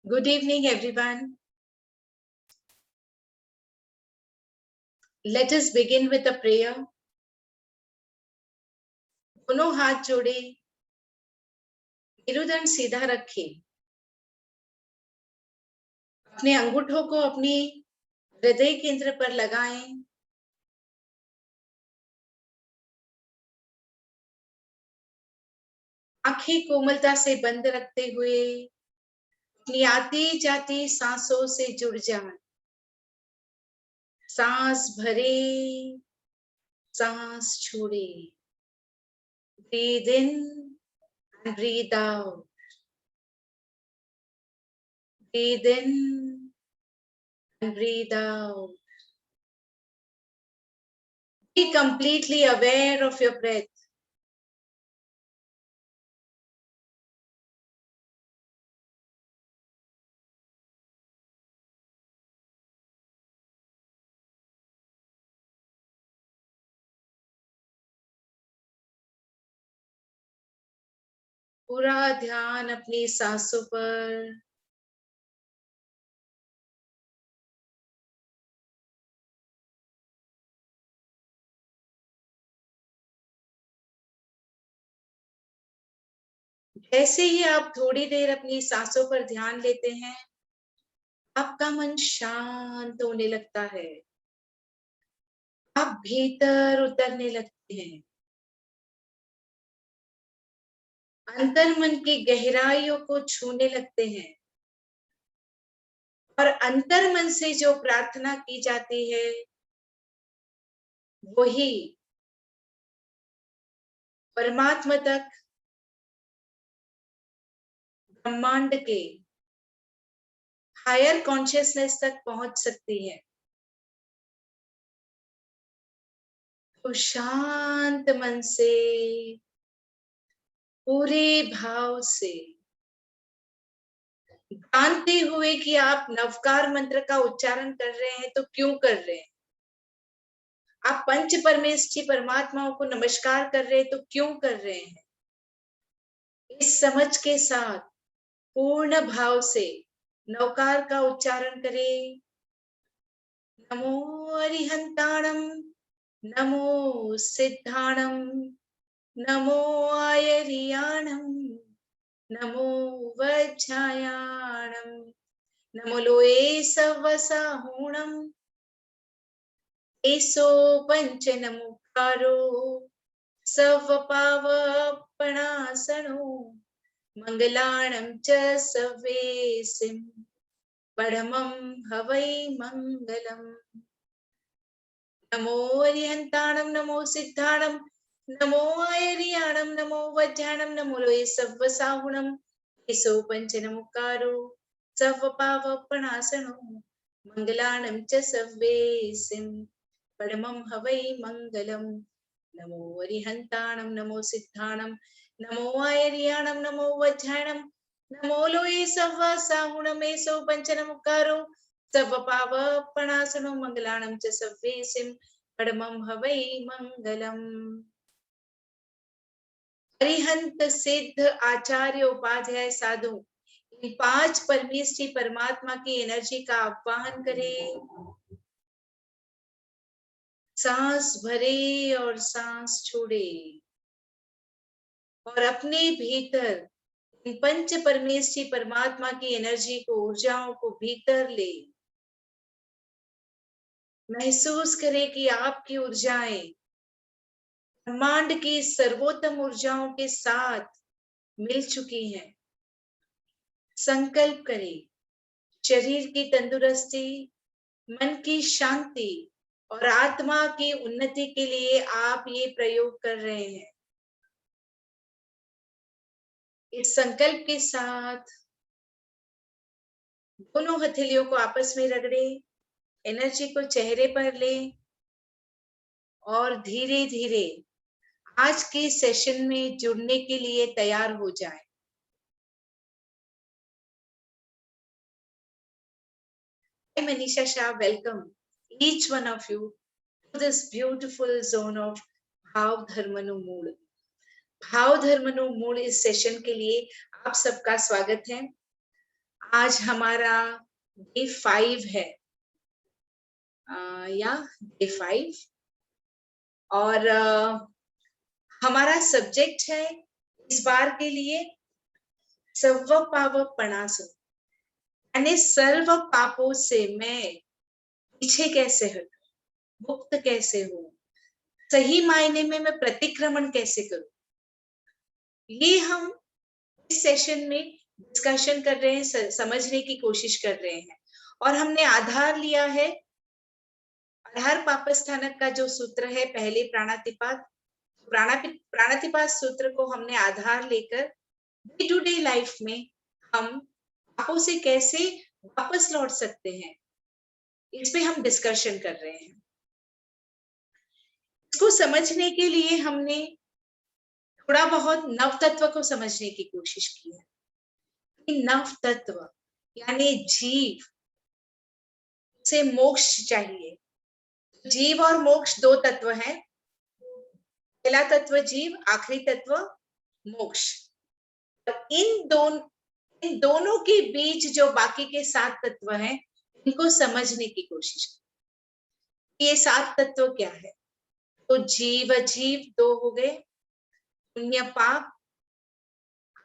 Good evening, everyone. Let us begin with a prayer. दोनों हाथ जोड़े, मेरुदंड सीधा रखे, अपने अंगूठों को अपनी हृदय केंद्र पर लगाएं। आंखें कोमलता से बंद रखते हुए अपनी आती जाती सांसों से जुड़ जाएं। सांस भरे, सांस छोड़े। Breathe in and breathe out. Breathe in and breathe out. Be completely aware of your breath. पूरा ध्यान अपनी सांसों पर। जैसे ही आप थोड़ी देर अपनी सांसों पर ध्यान लेते हैं, आपका मन शांत होने लगता है। आप भीतर उतरने लगते हैं। अंतर मन की गहराइयों को छूने लगते हैं और अंतर मन से जो प्रार्थना की जाती है, वही परमात्मा तक, ब्रह्मांड के हायर कॉन्शियसनेस तक पहुंच सकती है। तो शांत मन से, पूरे भाव से, जानते हुए कि आप नवकार मंत्र का उच्चारण कर रहे हैं, तो क्यों कर रहे हैं? आप पंच परमेष्ठी परमात्माओं को नमस्कार कर रहे हैं, तो क्यों कर रहे हैं? इस समझ के साथ पूर्ण भाव से नवकार का उच्चारण करें। नमो अरिहंताणम, नमो सिद्धाणम, नमो आयरियाणम, नमो वज्रायाणम, नमो लोए सवसाहूणम, एसो पंचनमुखारो सवपावपणासनो, मंगलाणं च सवेसिं परमं हवै मंगलम्। नमो अरिहंताणं, नमो सिद्धाणं, नमो आयरियाणं, नमो वज्राणं, नमो लोए सवसाहूणम, एसो पंचनमुखारो सवपावपणासनो, मंगलाणं च सवेसिं परमं हवै मंगलम्। नमो अरिहंताणं, नमो सिद्धाणं, नमो आयरियाणं, नमो वज्राणं, नमो लोए सवसाहूणम, एसो पंचनमुखारो सवपावपणासनो, मंगलाणं च सवेसिं परमं हवै मंगलम्। अरिहंत, सिद्ध, आचार्य, उपाध्याय, साधु, इन 5 परमेष्ठी परमात्मा की एनर्जी का आह्वान करें। सांस भरे और सांस छोड़े और अपने भीतर इन पंच परमेष्ठी परमात्मा की एनर्जी को, ऊर्जाओं को भीतर ले। महसूस करें कि आपकी ऊर्जाएं ब्रह्मांड की सर्वोत्तम ऊर्जाओं के साथ मिल चुकी हैं। संकल्प करें, शरीर की तंदुरुस्ती, मन की शांति और आत्मा की उन्नति के लिए आप ये प्रयोग कर रहे हैं। इस संकल्प के साथ दोनों हथेलियों को आपस में रगड़े, एनर्जी को चेहरे पर ले और धीरे धीरे आज के सेशन में जुड़ने के लिए तैयार हो जाएं। I, Manisha Shah, welcome each one of you to this beautiful zone of भाव धर्मनु मूल। भाव धर्मनु मूल इस सेशन के लिए आप सबका स्वागत है। आज हमारा डे 5 है, या डे 5, और हमारा सब्जेक्ट है इस बार के लिए सर्व पाप प्रणाश, यानी सर्व पापों से मैं पीछे कैसे हटूं, मुक्त कैसे हूं, सही मायने में मैं प्रतिक्रमण कैसे करूं। ये हम इस सेशन में डिस्कशन कर रहे हैं, समझने की कोशिश कर रहे हैं। और हमने आधार लिया है आधार पापस्थानक का जो सूत्र है, पहले प्राणातिपात, प्राणातिपात सूत्र को हमने आधार लेकर डे टू डे लाइफ में हम पापों से कैसे वापस लौट सकते हैं, इस पे हम डिस्कशन कर रहे हैं। इसको समझने के लिए हमने थोड़ा बहुत नव तत्व को समझने की कोशिश की है। नव तत्व यानी जीव से मोक्ष चाहिए। जीव और मोक्ष दो तत्व हैं, पहला तत्व जीव, आखिरी तत्व मोक्ष। इन दोनों के बीच जो बाकी के 7 तत्व हैं, इनको समझने की कोशिश की। ये 7 तत्व क्या है? तो जीव अजीव 2 हो गए, पुण्य पाप,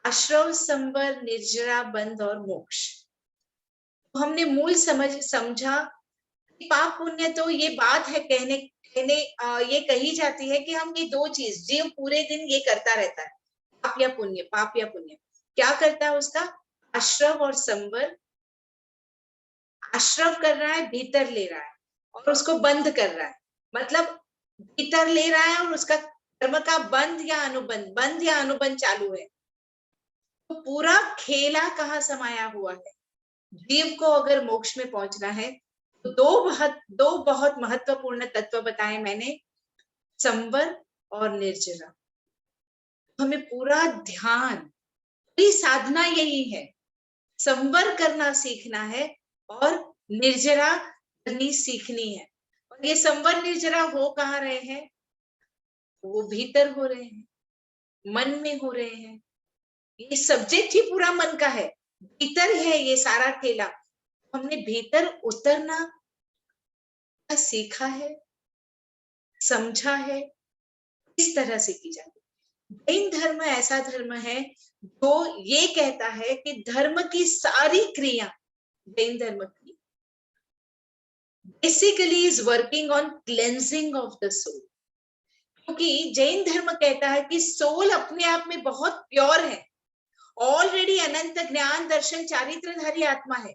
आश्रव संवर निर्जरा बंध और मोक्ष। तो हमने मूल समझा कि पाप पुण्य, तो ये बात है कहने ये कही जाती है कि हम ये 2 चीज, जीव पूरे दिन ये करता रहता है, पाप या पुण्य, पाप या पुण्य। क्या करता है उसका? आश्रव और संवर। आश्रव कर रहा है, भीतर ले रहा है, और उसको बंद कर रहा है, मतलब भीतर ले रहा है और उसका कर्म का बंध या अनुबंध चालू है। तो पूरा खेला कहाँ समाया हुआ है? जीव को अगर मोक्ष में पहुंचना है तो दो बहुत महत्वपूर्ण तत्व बताए मैंने, संवर और निर्जरा। हमें पूरा ध्यान, पूरी साधना यही है, संवर करना सीखना है और निर्जरा करनी सीखनी है। और ये संवर निर्जरा हो कहाँ रहे हैं? वो भीतर हो रहे हैं, मन में हो रहे हैं। ये सब्जेक्ट ही पूरा मन का है, भीतर है ये सारा खेला। हमने भीतर उतरना सीखा है, समझा है, इस तरह से की जाती है। जैन धर्म ऐसा धर्म है जो ये कहता है कि धर्म की सारी क्रिया, जैन धर्म की basically is working on cleansing of the soul. क्योंकि जैन धर्म कहता है कि सोल अपने आप में बहुत प्योर है, ऑलरेडी अनंत ज्ञान दर्शन चारित्रधारी आत्मा है,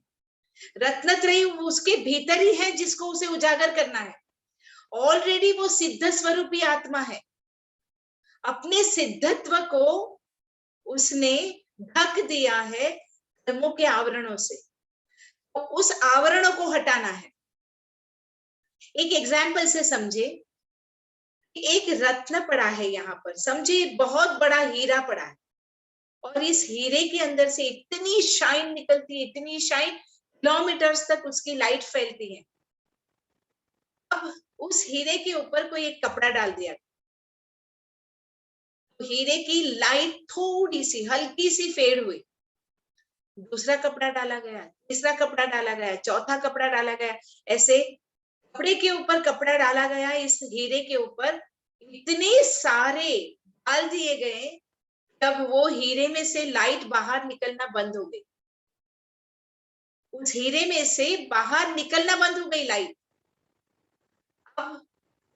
रत्नत्रयी उसके भीतर ही है जिसको उसे उजागर करना है। ऑलरेडी वो सिद्ध स्वरूपी आत्मा है, अपने सिद्धत्व को उसने ढक दिया है कर्मों के आवरणों से, तो उस आवरणों को हटाना है। एक एग्जाम्पल से समझे, एक रत्न पड़ा है यहाँ पर, समझे बहुत बड़ा हीरा पड़ा है, और इस हीरे के अंदर से इतनी शाइन निकलती है, इतनी शाइन, किलोमीटर्स तक उसकी लाइट फैलती है। अब उस हीरे के ऊपर कोई एक कपड़ा डाल दिया, तो हीरे की लाइट थोड़ी सी हल्की सी फेड हुई, दूसरा कपड़ा डाला गया, तीसरा कपड़ा डाला गया, चौथा कपड़ा डाला गया, ऐसे कपड़े के ऊपर कपड़ा डाला गया। इस हीरे के ऊपर इतने सारे डाल दिए गए, तब वो हीरे में से लाइट बाहर निकलना बंद हो गई, उस हीरे में से बाहर निकलना बंद हो गई लाइट। अब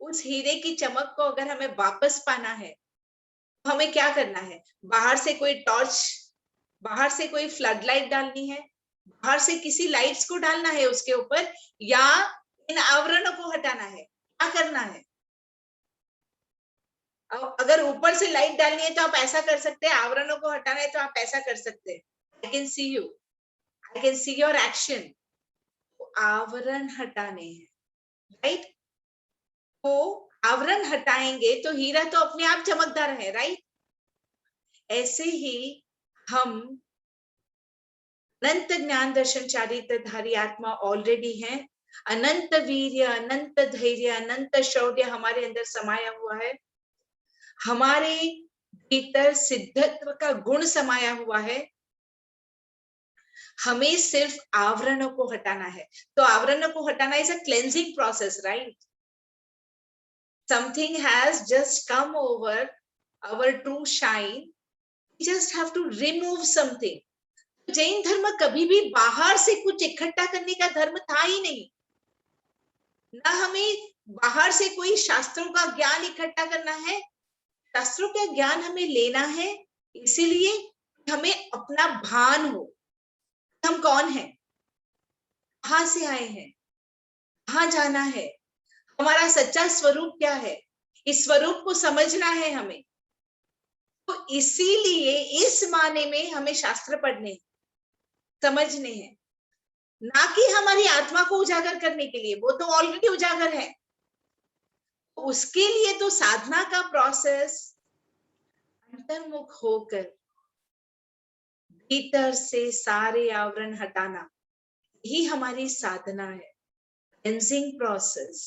उस हीरे की चमक को अगर हमें वापस पाना है, तो हमें क्या करना है? बाहर से कोई टॉर्च, बाहर से कोई फ्लड लाइट डालनी है, बाहर से किसी लाइट्स को डालना है उसके ऊपर, या इन आवरणों को हटाना है? क्या करना है? अगर ऊपर से लाइट डालनी है तो आप ऐसा कर सकते हैं, आवरणों को हटाना है तो आप ऐसा कर सकते हैं। I can see you, I can see your action. आवरण हटाने हैं, राइट? तो आवरण हटाएंगे तो हीरा तो अपने आप चमकदार है, राइट? ऐसे ही हम अनंत ज्ञान दर्शन चारित्रधारी आत्मा ऑलरेडी है, अनंत वीर्य, अनंत धैर्य, अनंत शौर्य हमारे अंदर समाया हुआ है, हमारे भीतर सिद्धत्व का गुण समाया हुआ है। हमें सिर्फ आवरणों को हटाना है। तो आवरणों को हटाना is a cleansing process, right? Something has just come over our true shine, we just have to remove something. Jain धर्म कभी भी बाहर से कुछ इकट्ठा करने का धर्म था ही नहीं। ना हमें बाहर से कोई शास्त्रों का ज्ञान इकट्ठा करना है, शास्त्रों का ज्ञान हमें लेना है, इसीलिए हमें अपना भान हो, हम कौन हैं, कहां से आए हैं, कहां जाना है, हमारा सच्चा स्वरूप क्या है, इस स्वरूप को समझना है हमें। तो इसीलिए इस माने में हमें शास्त्र पढ़ने, समझने हैं, ना कि हमारी आत्मा को उजागर करने के लिए, वो तो ऑलरेडी उजागर है। उसके लिए तो साधना का प्रोसेस अंतर्मुख होकर भीतर से सारे आवरण हटाना, यही हमारी साधना है, क्लेंजिंग प्रोसेस।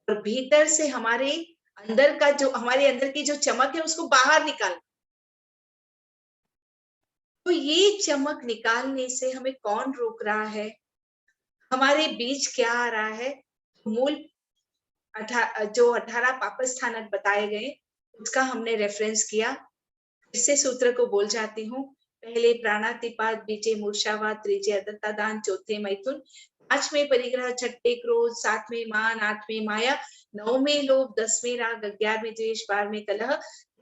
और भीतर से हमारे अंदर का जो, हमारे अंदर की जो चमक है उसको बाहर निकाल। तो ये चमक निकालने से हमें कौन रोक रहा है, हमारे बीच क्या आ रहा है? मूल जो 18 पापस्थानक बताए गए उसका हमने रेफरेंस किया। फिर से सूत्र को बोल जाती हूँ। पहले प्राणातिपात, बीजे मूर्छावात, त्रीजे अदत्तादान, चौथे मैथुन, पांचवें परिग्रह, छठे क्रोध, सातवें मान, आठवें माया, नौवें लोभ, 10वें राग, 11वें द्वेष, 12वें कलह,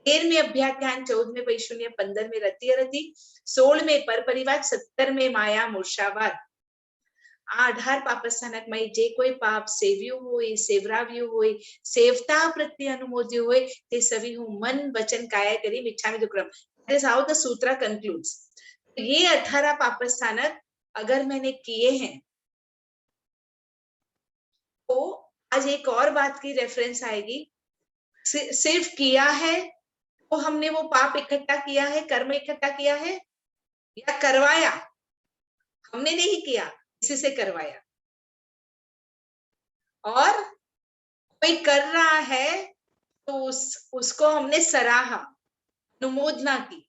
13वें अभ्याख्यान, 14वें वैशून्य, 15वें रति अरति, 16वें पर परिवार, 17वें माया मूर्छावाद। આ 18 પાપસ્થાનકમાં જે કોઈ પાપ સેવ્યું હોય, સેવરાવ્યું હોય, સેવતા પ્રત્યે અનુમોદ્યું હોય, તે સવી હું મન, વચન, કાયા કરી મિચ્છામિ દુક્કડમ. That is how the sutra concludes. ये 18 पापस्थानक अगर मैंने किए हैं, तो आज एक और बात की रेफरेंस आएगी। सिर्फ किया है तो हमने वो पाप इकट्ठा किया है, कर्म इकट्ठा किया है, या करवाया? हमने नहीं किया, किसी से करवाया। और कोई कर रहा है तो उसको हमने सराहा, अनुमोदना की।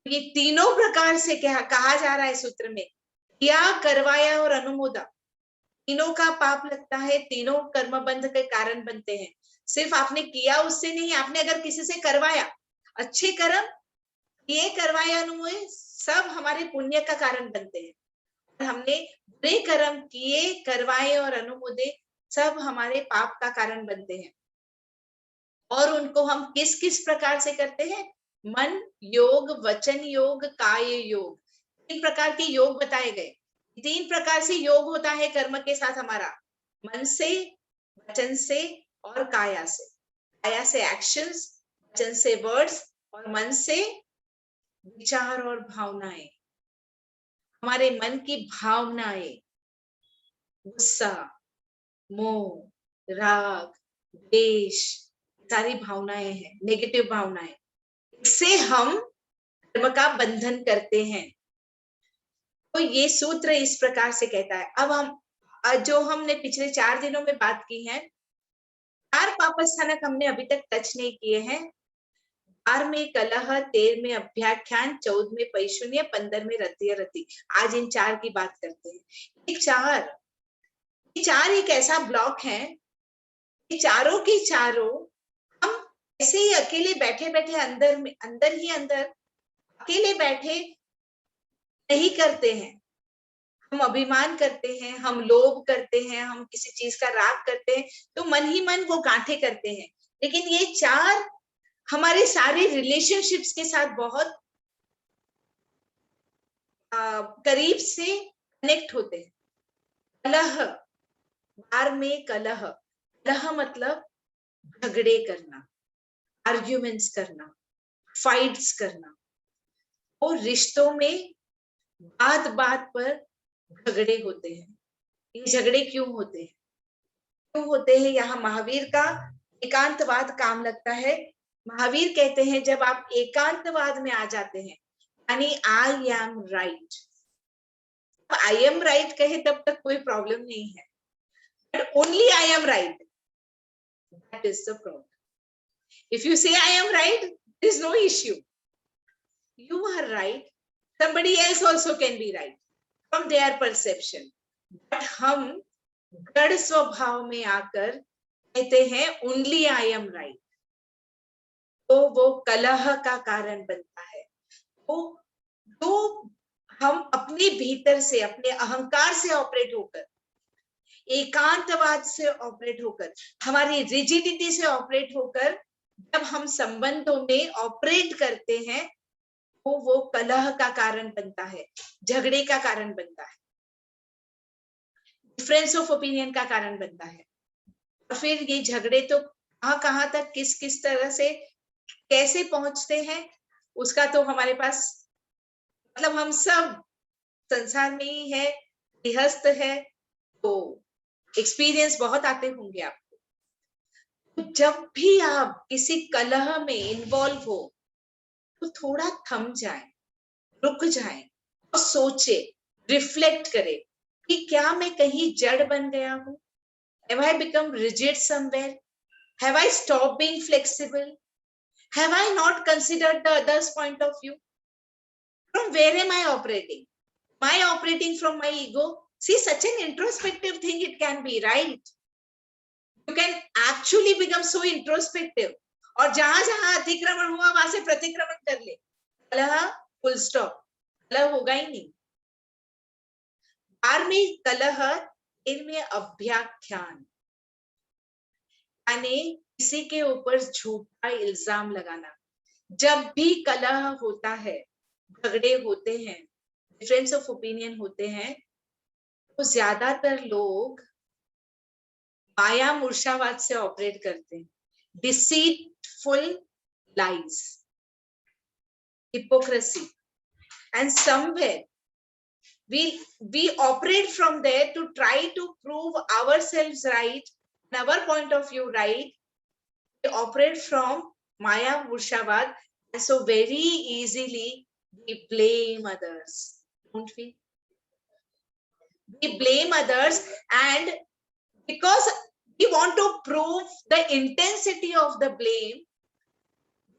ये तीनों प्रकार से क्या कहा जा रहा है सूत्र में, किया, करवाया और अनुमोदा, तीनों का पाप लगता है, तीनों कर्म बंध के कारण बनते हैं। सिर्फ आपने किया उससे नहीं, आपने अगर किसी से करवाया, अच्छे कर्म किए, करवाया, अनुमोदे, सब हमारे पुण्य का कारण बनते हैं। और हमने बुरे कर्म किए, करवाए और अनुमोदे, सब हमारे पाप का कारण बनते हैं। और उनको हम किस किस प्रकार से करते हैं? मन योग, वचन योग, काय योग, 3 प्रकार के योग बताए गए। 3 प्रकार से योग होता है कर्म के साथ हमारा, मन से, वचन से और काया से। काया से एक्शंस, वचन से वर्ड्स और मन से विचार और भावनाएं। हमारे मन की भावनाएं, गुस्सा, मोह, राग, द्वेष, सारी भावनाएं हैं, नेगेटिव भावनाएं। इससे हम कर्म का बंधन करते हैं। तो ये सूत्र इस प्रकार से कहता है। अब हम जो हमने पिछले 4 दिनों में बात की है, 4 पापस्थानक हमने अभी तक टच नहीं किए हैं। 12वें कलह, 13वें अभ्याख्यान, 14वें पैशून्य, 15वें रति रति। आज इन 4 की बात करते हैं। ये 4 एक ऐसा ब्लॉक है, ये चारों की चारों हम ऐसे ही अकेले बैठे बैठे अंदर अकेले बैठे नहीं करते हैं। हम अभिमान करते हैं, हम लोभ करते हैं, हम किसी चीज का राग करते हैं, तो मन ही मन वो गांठे करते हैं। लेकिन ये 4 हमारे सारे रिलेशनशिप्स के साथ बहुत करीब से कनेक्ट होते हैं। कलह, 12 में कलह, कलह मतलब झगड़े करना, आर्ग्यूमेंट्स करना, फाइट्स करना। और रिश्तों में बात बात पर झगड़े होते हैं। ये झगड़े क्यों होते हैं? यहाँ महावीर का एकांतवाद काम लगता है। महावीर कहते हैं जब आप एकांतवाद में आ जाते हैं, यानी I am right, I am right कहे तब तक कोई प्रॉब्लम नहीं है, but only I am right, that is the problem. If you say I am right, there is no issue, you are right, somebody else also can be right from their perception, but हम गढ़ स्वभाव में आकर कहते हैं only I am right, तो वो कलह का कारण बनता है। तो हम अपने भीतर से, अपने अहंकार से ऑपरेट होकर, एकांतवाद से ऑपरेट होकर, हमारी रिजिडिटी से ऑपरेट होकर जब हम संबंधों में ऑपरेट करते हैं तो वो कलह का कारण बनता है, झगड़े का कारण बनता है, डिफरेंस ऑफ ओपिनियन का कारण बनता है। और फिर ये झगड़े तो कहां तक, किस किस तरह से, कैसे पहुंचते हैं, उसका तो हमारे पास, मतलब हम सब संसार में ही है, गृहस्थ है, तो एक्सपीरियंस बहुत आते होंगे आपको। तो जब भी आप किसी कलह में इन्वॉल्व हो तो थोड़ा थम जाए, रुक जाए और सोचे, रिफ्लेक्ट करे कि क्या मैं कहीं जड़ बन गया हूं? Have I become rigid somewhere? Have I stopped being flexible? Have I not considered the other's point of view? From where am I operating? Am I operating from my ego? See, such an introspective thing it can be, right? You can actually become so introspective. और जहां जहां अतिक्रमण हुआ वहां से प्रतिक्रमण कर ले, कलह फुल स्टॉप, कलह होगा ही नहीं। धार्मिक कलह इनमें अभ्याख्यान, यानी किसी के ऊपर झूठा इल्जाम लगाना। जब भी कलह होता है, झगड़े होते हैं, डिफरेंस ऑफ ओपिनियन होते हैं, तो ज्यादातर लोग माया मूर्छावाद से ऑपरेट करते हैं, deceitful lies, hypocrisy, and somewhere we operate from there to try to prove ourselves right, our point of view right. We operate from maya murshavad, and so very easily we blame others, don't we? We blame others, and because we want to prove the intensity of the blame,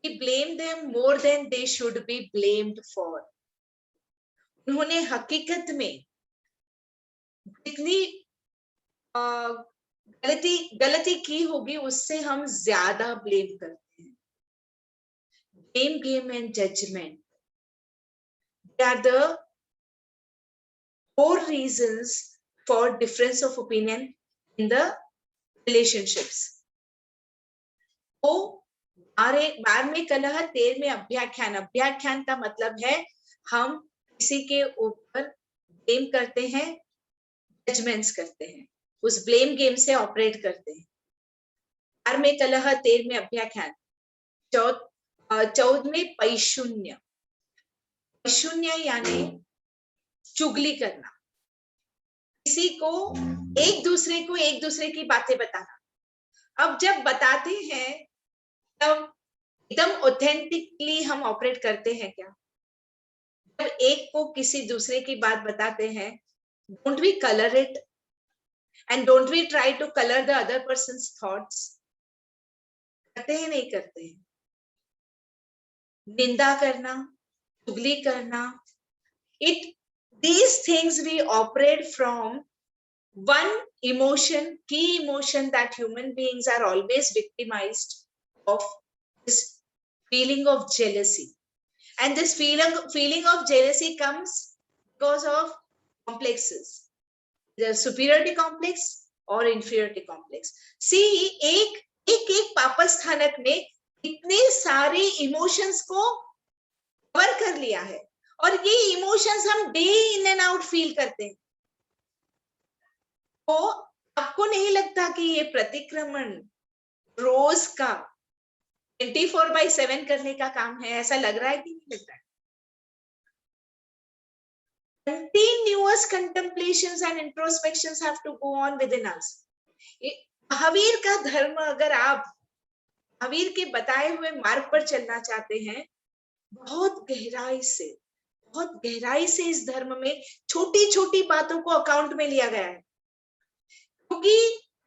we blame them more than they should be blamed for. उन्होंने हकीकत में जितनी गलती की होगी उससे हम ज्यादा ब्लेम करते हैं। Blame game and judgment, they are the four reasons for difference of opinion in the relationships. तो बार में कलह, तेर में अभ्याख्यान। अभ्याख्यान का मतलब है हम किसी के ऊपर ब्लेम करते हैं, जजमेंट्स करते हैं, उस ब्लेम गेम से ऑपरेट करते हैं। बार में कलह, तेर में अभ्याख्यान, चौथ में पैशून्य। पैशून्य यानी चुगली करना, किसी को एक दूसरे की बातें बताना। अब जब बताते हैं तब एकदम ऑथेंटिकली हम ऑपरेट करते हैं क्या? जब एक को किसी दूसरे की बात बताते हैं, don't we colour it and don't we try to colour the other person's thoughts? करते हैं, नहीं करते हैं? निंदा करना, चुगली करना, these things we operate from one emotion, key emotion that human beings are always victimized of, this feeling of jealousy. And this feeling of jealousy comes because of complexes, the superiority complex or inferiority complex. See, एक पापस्थानक ने इतने सारे emotions को cover कर लिया है, और ये इमोशंस हम day in and out feel करते हैं। तो आपको नहीं लगता कि ये प्रतिक्रमण रोज का 24/7 करने का काम है? ऐसा लग रहा है कि नहीं लग रहा है? Continuous contemplations and introspections have to go on within us. Mahavir का धर्म, अगर आप महावीर के बताए हुए मार्ग पर चलना चाहते हैं, बहुत गहराई से इस धर्म में छोटी छोटी बातों को अकाउंट में लिया गया है। क्योंकि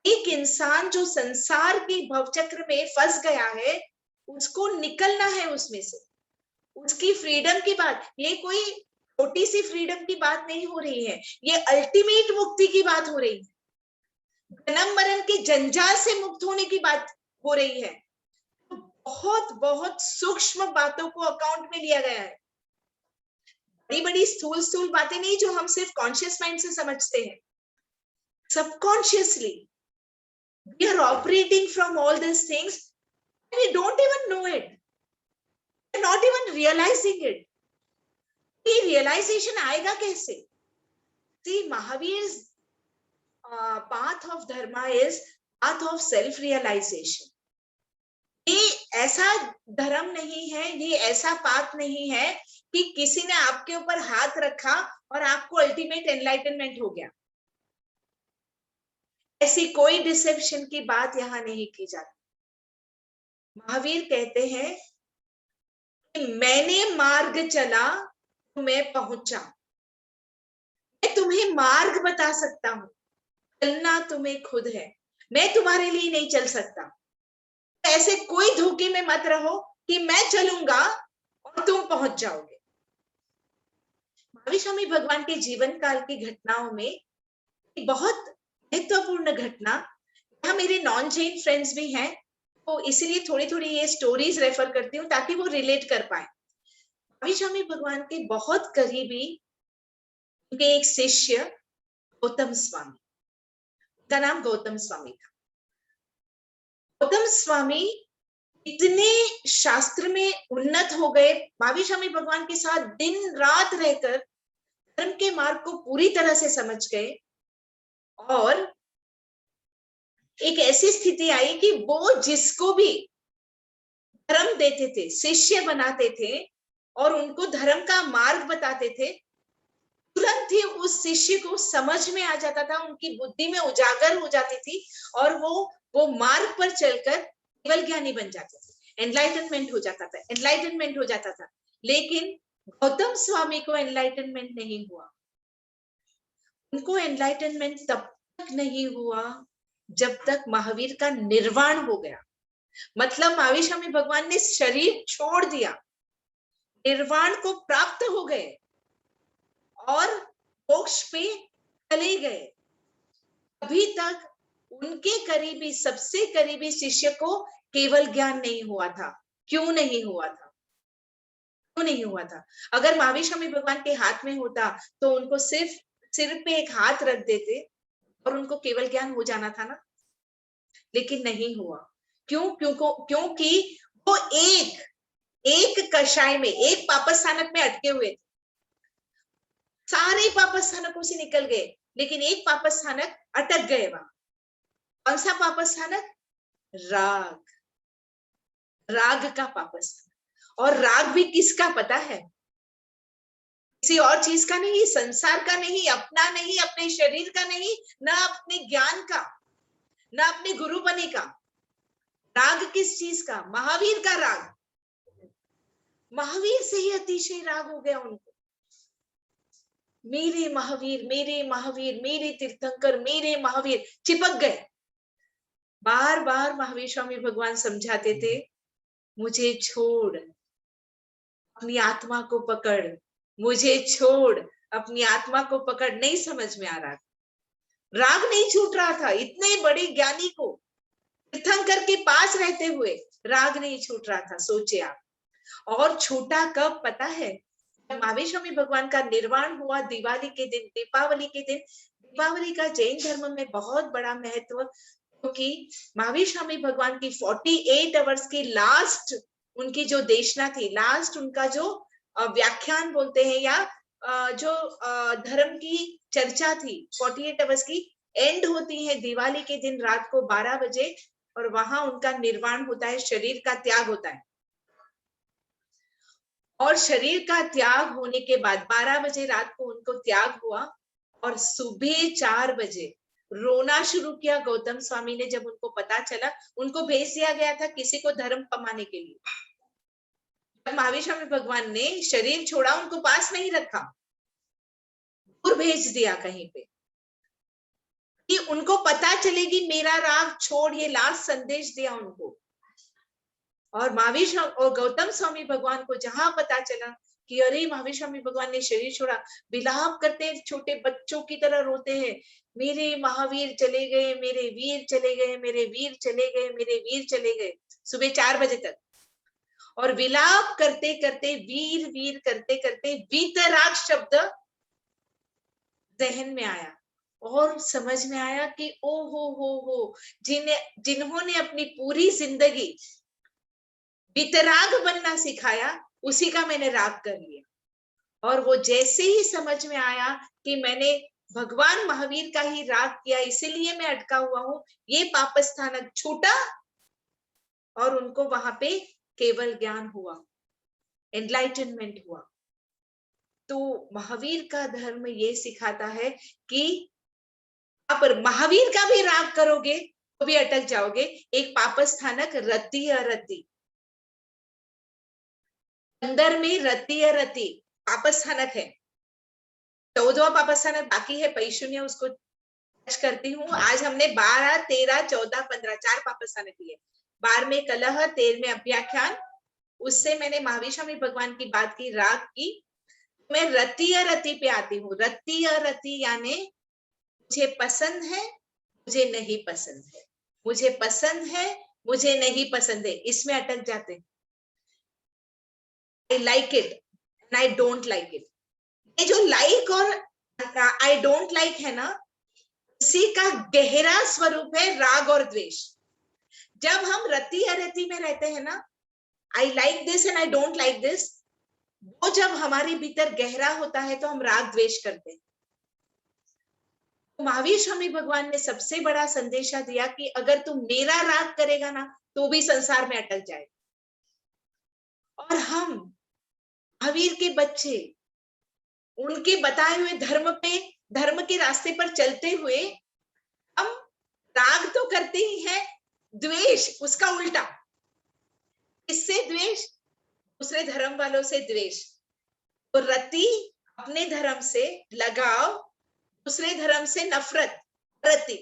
एक इंसान जो संसार की भवचक्र में फंस गया है, उसको निकलना है उसमें से, उसकी फ्रीडम की बात। ये कोई छोटी सी फ्रीडम की बात नहीं हो रही है, ये अल्टीमेट मुक्ति की बात हो रही है, जन्म मरण के जंजाल से मुक्त होने की बात हो रही है। तो बहुत बहुत सूक्ष्म बातों को अकाउंट में लिया गया है, बड़ी बड़ी स्थूल स्थूल बातें नहीं जो हम सिर्फ कॉन्शियस माइंड से समझते हैं। Subconsciously we are operating from all these things and we don't even know it, we're not even realizing it। ये realization आएगा कैसे? See, Mahavir's path of dharma is path of self realization। ये ऐसा धर्म नहीं है, ये ऐसा पाथ नहीं है कि किसी ने आपके ऊपर हाथ रखा और आपको अल्टीमेट एनलाइटनमेंट हो गया। ऐसी कोई डिसेप्शन की बात यहां नहीं की जाती। महावीर कहते हैं कि मैंने मार्ग चला तो मैं पहुंचा, मैं तुम्हें मार्ग बता सकता हूं, चलना तुम्हें खुद है, मैं तुम्हारे लिए नहीं चल सकता। ऐसे कोई धोखे में मत रहो कि मैं चलूंगा और तुम पहुंच जाओगे। महावीर स्वामी भगवान के जीवन काल की घटनाओं में एक बहुत महत्वपूर्ण घटना, यहाँ मेरे नॉन जैन फ्रेंड्स भी हैं तो इसलिए थोड़ी थोड़ी ये स्टोरीज रेफर करती हूँ ताकि वो रिलेट कर पाए। महावीर स्वामी भगवान के बहुत करीबी उनके एक शिष्य गौतम स्वामी, उनका नाम गौतम स्वामी था। गौतम स्वामी इतने शास्त्र में उन्नत हो गए, महावीर स्वामी भगवान के साथ दिन रात रहकर धर्म के मार्ग को पूरी तरह से समझ गए और एक ऐसी स्थिति आई कि वो जिसको भी धर्म देते थे, शिष्य बनाते थे और उनको धर्म का मार्ग बताते थे, तुरंत ही उस शिष्य को समझ में आ जाता था, उनकी बुद्धि में उजागर हो जाती थी और वो मार्ग पर चलकर केवल ज्ञानी बन जाते थे, एनलाइटनमेंट हो जाता था, एनलाइटनमेंट हो जाता था। लेकिन गौतम स्वामी को एनलाइटनमेंट नहीं हुआ। उनको एनलाइटनमेंट तब तक नहीं हुआ जब तक महावीर का निर्वाण हो गया। मतलब महावीर स्वामी भगवान ने शरीर छोड़ दिया, निर्वाण को प्राप्त हो गए और मोक्ष पे चले गए। अभी तक उनके करीबी, सबसे करीबी शिष्य को केवल ज्ञान नहीं हुआ था। क्यों नहीं हुआ था? क्यों नहीं हुआ था? अगर महावीर स्वामी भगवान के हाथ में होता तो उनको सिर्फ सिर पे एक हाथ रख देते और उनको केवल ज्ञान हो जाना था ना, लेकिन नहीं हुआ। क्योंकि वो एक कषाय में, एक पापस्थानक में अटके हुए थे। सारे पापस्थानकों से निकल गए लेकिन एक पापस्थानक अटक गए। वहां कौन सा पापस्थानक? राग, राग का पापस्थानक। और राग भी किसका पता है? किसी और चीज का नहीं, संसार का नहीं, अपना नहीं, अपने शरीर का नहीं, ना अपने ज्ञान का, ना अपने गुरु बने का। राग किस चीज का? महावीर का राग। महावीर से ही अतिशय राग हो गया उनको। मेरे महावीर, मेरे महावीर, मेरे तीर्थंकर, मेरे महावीर, चिपक गए। बार बार महावीर स्वामी भगवान समझाते थे, मुझे छोड़, अपनी आत्मा को पकड़, मुझे छोड़, अपनी आत्मा को पकड़। नहीं समझ में आ रहा, राग नहीं छूट रहा था। इतने बड़े ज्ञानी को तीर्थंकर के पास रहते हुए राग नहीं छूट रहा था, सोचे आप। और छूटा कब पता है? महावीर स्वामी भगवान का निर्वाण हुआ दिवाली के दिन, दीपावली के दिन। दीपावली का जैन धर्म में बहुत बड़ा महत्व, क्योंकि महावीर स्वामी भगवान की 48 आवर्स की लास्ट उनकी जो देशना थी, लास्ट उनका जो व्याख्यान बोलते हैं या जो धर्म की चर्चा थी, 48 आवर्स की, एंड होती है दिवाली के दिन रात को 12 बजे और वहां उनका निर्वाण होता है, शरीर का त्याग होता है। और शरीर का त्याग होने के बाद 12 बजे रात को उनको त्याग हुआ और सुबह 4 बजे रोना शुरू किया गौतम स्वामी ने। जब उनको पता चला, उनको भेज दिया गया था किसी को धर्म कमाने के लिए। जब महावीर स्वामी भगवान ने शरीर छोड़ा, उनको पास नहीं रखा, दूर भेज दिया कहीं पे, कि उनको पता चलेगी मेरा राग छोड़, ये लास्ट संदेश दिया उनको। और महावीर और गौतम स्वामी भगवान को जहां पता चला कि अरे महावीर स्वामी भगवान ने शरीर छोड़ा, विलाप करते हैं, छोटे बच्चों की तरह रोते हैं, मेरे महावीर चले गए, मेरे वीर चले गए, मेरे वीर चले गए, मेरे वीर चले गए, सुबह 4 बजे तक। और विलाप करते करते, वीर वीर करते करते वीतराग शब्द जहन में आया और समझ में आया कि ओ हो, जिन्होंने अपनी पूरी जिंदगी वितराग बनना सिखाया, उसी का मैंने राग कर लिया। और वो जैसे ही समझ में आया कि मैंने भगवान महावीर का ही राग किया, इसीलिए मैं अटका हुआ हूं, ये पापस्थानक छूटा और उनको वहां पे केवल ज्ञान हुआ, एनलाइटनमेंट हुआ। तो महावीर का धर्म ये सिखाता है कि आप महावीर का भी राग करोगे तो भी अटक जाओगे। एक पापस्थानक रति अरति, अंदर में रति अरति पापस्थानक है। 14वां पापस्थानक बाकी है, पैशून्य, उसको टच करती हूँ। आज हमने 12, 13, 14, 15 4 पापस्थानक लिए। 12वें कलह, 13वें अभ्याख्यान, उससे मैंने महावीर स्वामी भगवान की बात की, राग की। मैं रति अरति पे आती हूँ। रति अरति यानी मुझे पसंद है, मुझे नहीं पसंद है, मुझे पसंद है, मुझे नहीं पसंद है, इसमें अटक जाते हैं। I like it and I don't like it. ये जो लाइक और आई डोंट लाइक है ना, इसी का गहरा स्वरूप है राग और द्वेष। जब हम रति अरति में रहते हैं ना, I like this and I don't like this, वो जब हमारे भीतर गहरा होता है तो हम राग द्वेष करते हैं। महावीर स्वामी भगवान ने सबसे बड़ा संदेशा दिया कि अगर तू मेरा राग करेगा ना, तो भी संसार में अटक जाए। और हम महावीर के बच्चे, उनके बताए हुए धर्म के रास्ते पर चलते हुए हम राग तो करते ही हैं, द्वेष उसका उल्टा। किससे द्वेष? दूसरे धर्म वालों से द्वेष। तो रति अपने धर्म से लगाव, दूसरे धर्म से नफरत, रति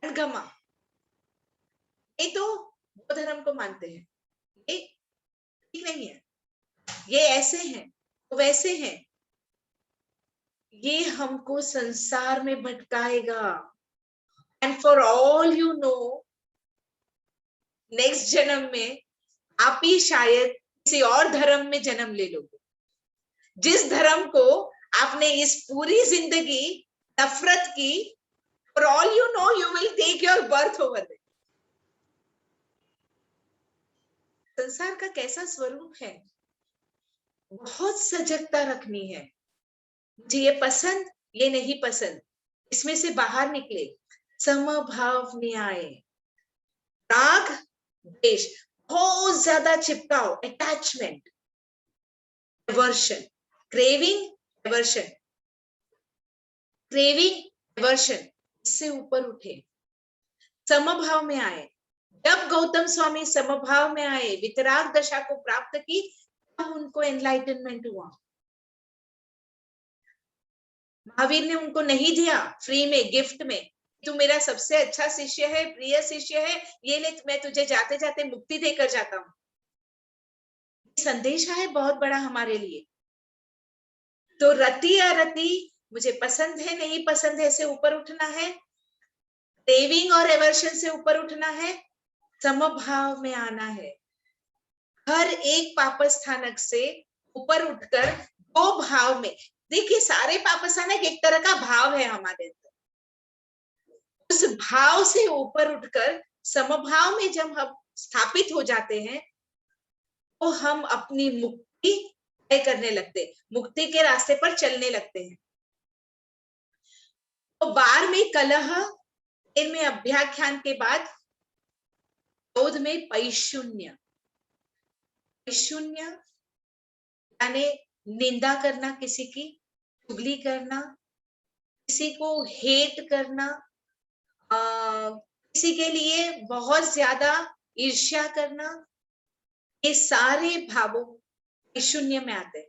अणगमा। ये तो वो धर्म को मानते हैं, ये ठीक नहीं है, ये ऐसे हैं, वो वैसे हैं। ये हमको संसार में भटकाएगा। And for all you know, next जन्म में आप ही शायद किसी और धर्म में जन्म ले लोगे, जिस धर्म को आपने इस पूरी जिंदगी नफरत की। For all you know, you will take your birth over there. संसार का कैसा स्वरूप है, बहुत सजगता रखनी है। मुझे ये पसंद, ये नहीं पसंद, इसमें से बाहर निकले, समभाव में आए। राग द्वेष, बहुत ज्यादा चिपकाओ, attachment, aversion, craving, aversion, craving, aversion, इससे ऊपर उठे, समभाव में आए। जब गौतम स्वामी समभाव में आए, वितराग दशा को प्राप्त की, तब उनको एनलाइटनमेंट हुआ। महावीर ने उनको नहीं दिया फ्री में, गिफ्ट में, तू मेरा सबसे अच्छा शिष्य है, प्रिय शिष्य है, ये ले, मैं तुझे जाते जाते मुक्ति देकर जाता हूं। संदेश है बहुत बड़ा हमारे लिए। तो रति अरति, मुझे पसंद है नहीं पसंद है से ऊपर उठना है, क्रेविंग और एवर्शन से ऊपर उठना है, समभाव में आना है। हर एक पापस्थानक से ऊपर उठकर दो भाव में, देखिए सारे पापस्थानक एक तरह का भाव है हमारे अंदर, उस भाव से ऊपर उठकर समभाव में जब हम स्थापित हो जाते हैं, तो हम अपनी मुक्ति तय करने लगते हैं, मुक्ति के रास्ते पर चलने लगते हैं। तो 12वें कलह, 13वें अभ्याख्यान के बाद 14वें पैशून्य। पैशून्य यानी निंदा करना, किसी की चुगली करना, किसी को हेट करना, किसी के लिए बहुत ज्यादा ईर्ष्या करना, ये सारे भावों शून्य में आते हैं।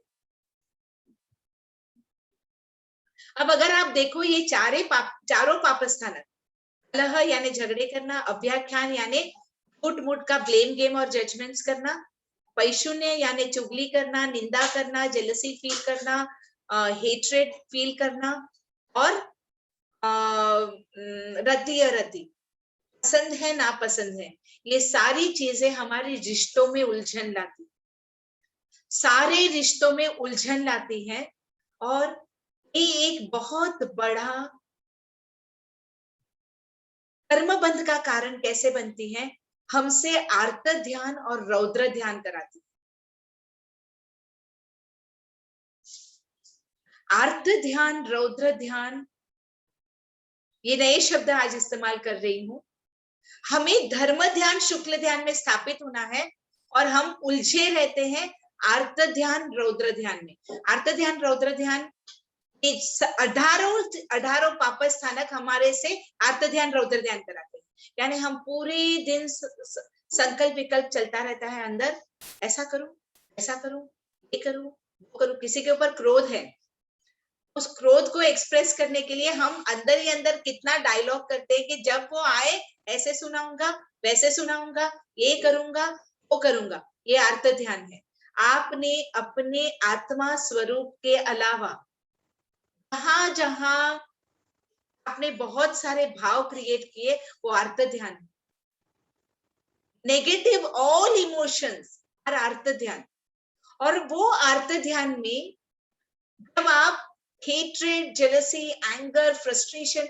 अब अगर आप देखो, ये चारों पापस्थानक, कलह यानी झगड़े करना, अभ्याख्यान यानी फुट मुट का ब्लेम गेम और जजमेंट्स करना, पैशून्य यानी चुगली करना, निंदा करना, जेलसी फील करना, हेट्रेड फील करना, और रति अरति, पसंद है नापसंद है, ये सारी चीजें हमारे रिश्तों में उलझन लाती, सारे रिश्तों में उलझन लाती है। और ये एक बहुत बड़ा कर्मबंध का कारण कैसे बनती है, हमसे आर्त ध्यान और रौद्र ध्यान कराती। आर्त ध्यान, रौद्र ध्यान, ये नए शब्द आज इस्तेमाल कर रही हूं। हमें धर्म ध्यान शुक्ल ध्यान में स्थापित होना है और हम उलझे रहते हैं आर्त ध्यान रौद्र ध्यान में। आर्त ध्यान रौद्र ध्यान 18 पाप स्थानक हमारे से आर्त ध्यान रौद्र ध्यान कराते हैं। यानी हम पूरे दिन संकल्प विकल्प चलता रहता है अंदर, ऐसा करूं, ऐसा करूं, ये करूं, वो करूं। किसी के ऊपर क्रोध है, उस क्रोध को एक्सप्रेस करने के लिए हम अंदर ही अंदर कितना डायलॉग करते हैं कि जब वो आए ऐसे सुनाऊंगा, वैसे सुनाऊंगा, ये करूंगा, वो करूंगा। ये आर्त ध्यान है। आपने अपने आत्मा स्वरूप के अलावा जहां जहां आपने बहुत सारे भाव क्रिएट किए, वो आर्त ध्यान है। नेगेटिव ऑल इमोशंस आर आर्त ध्यान। और वो आर्त ध्यान में जब आप हेट्रेड, जेलसी, एंगर, फ्रस्ट्रेशन,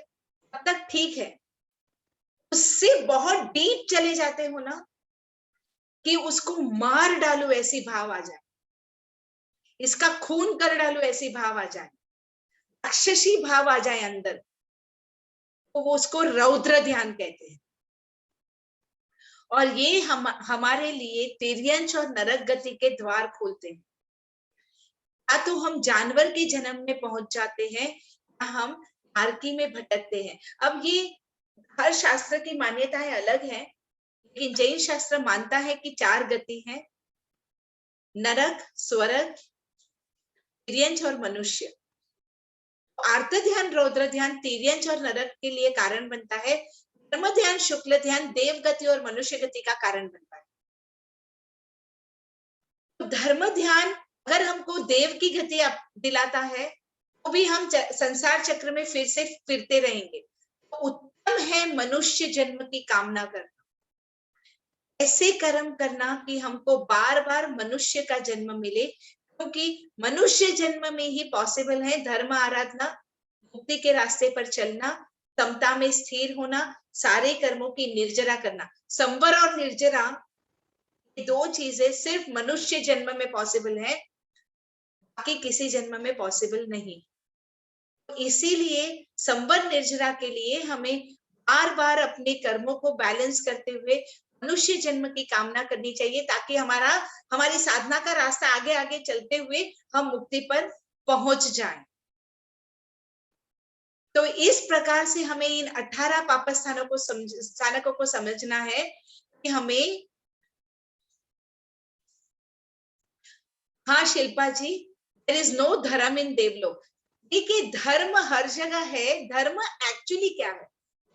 तब तक ठीक है, उससे बहुत डीप चले जाते हो ना कि उसको मार डालो ऐसी भाव आ जाए, इसका खून कर डालो ऐसी भाव आ जाए, राक्षसी भाव आ जाए अंदर, तो वो उसको रौद्र ध्यान कहते हैं। और ये हमारे लिए तिर्यंच और नरक गति के द्वार खोलते हैं। या तो हम जानवर के जन्म में पहुंच जाते हैं या हम आरकी में भटकते हैं। अब ये हर शास्त्र की मान्यताएं अलग हैं, लेकिन जैन शास्त्र मानता है कि 4 गति हैं, नरक, स्वर्ग, तिर्यंच और मनुष्य। आर्त ध्यान रौद्र ध्यान तिर्यंच और नरक के लिए कारण बनता है, धर्म ध्यान शुक्ल ध्यान देव गति और मनुष्य गति का कारण बनता है। तो धर्म ध्यान अगर हमको देव की गति दिलाता है तो भी हम संसार चक्र में फिर से फिरते रहेंगे। तो उत्तम है मनुष्य जन्म की कामना करना, ऐसे कर्म करना कि हमको बार बार मनुष्य का जन्म मिले, क्योंकि मनुष्य जन्म में ही पॉसिबल है धर्म आराधना, मुक्ति के रास्ते पर चलना, समता में स्थिर होना, सारे कर्मों की निर्जरा करना। संवर और निर्जरा ये 2 चीजें सिर्फ मनुष्य जन्म में पॉसिबल है, बाकी किसी जन्म में पॉसिबल नहीं। तो इसीलिए संवर निर्जरा के लिए हमें बार बार अपने कर्मों को बैलेंस करते हुए मनुष्य जन्म की कामना करनी चाहिए, ताकि हमारी साधना का रास्ता आगे आगे चलते हुए हम मुक्ति पर पहुंच जाएं। तो इस प्रकार से हमें इन 18 पाप स्थानकों को समझना है कि हमें, हाँ शिल्पा जी, देयर इज नो धर्म इन देवलोक। देखिए धर्म हर जगह है, धर्म एक्चुअली क्या है?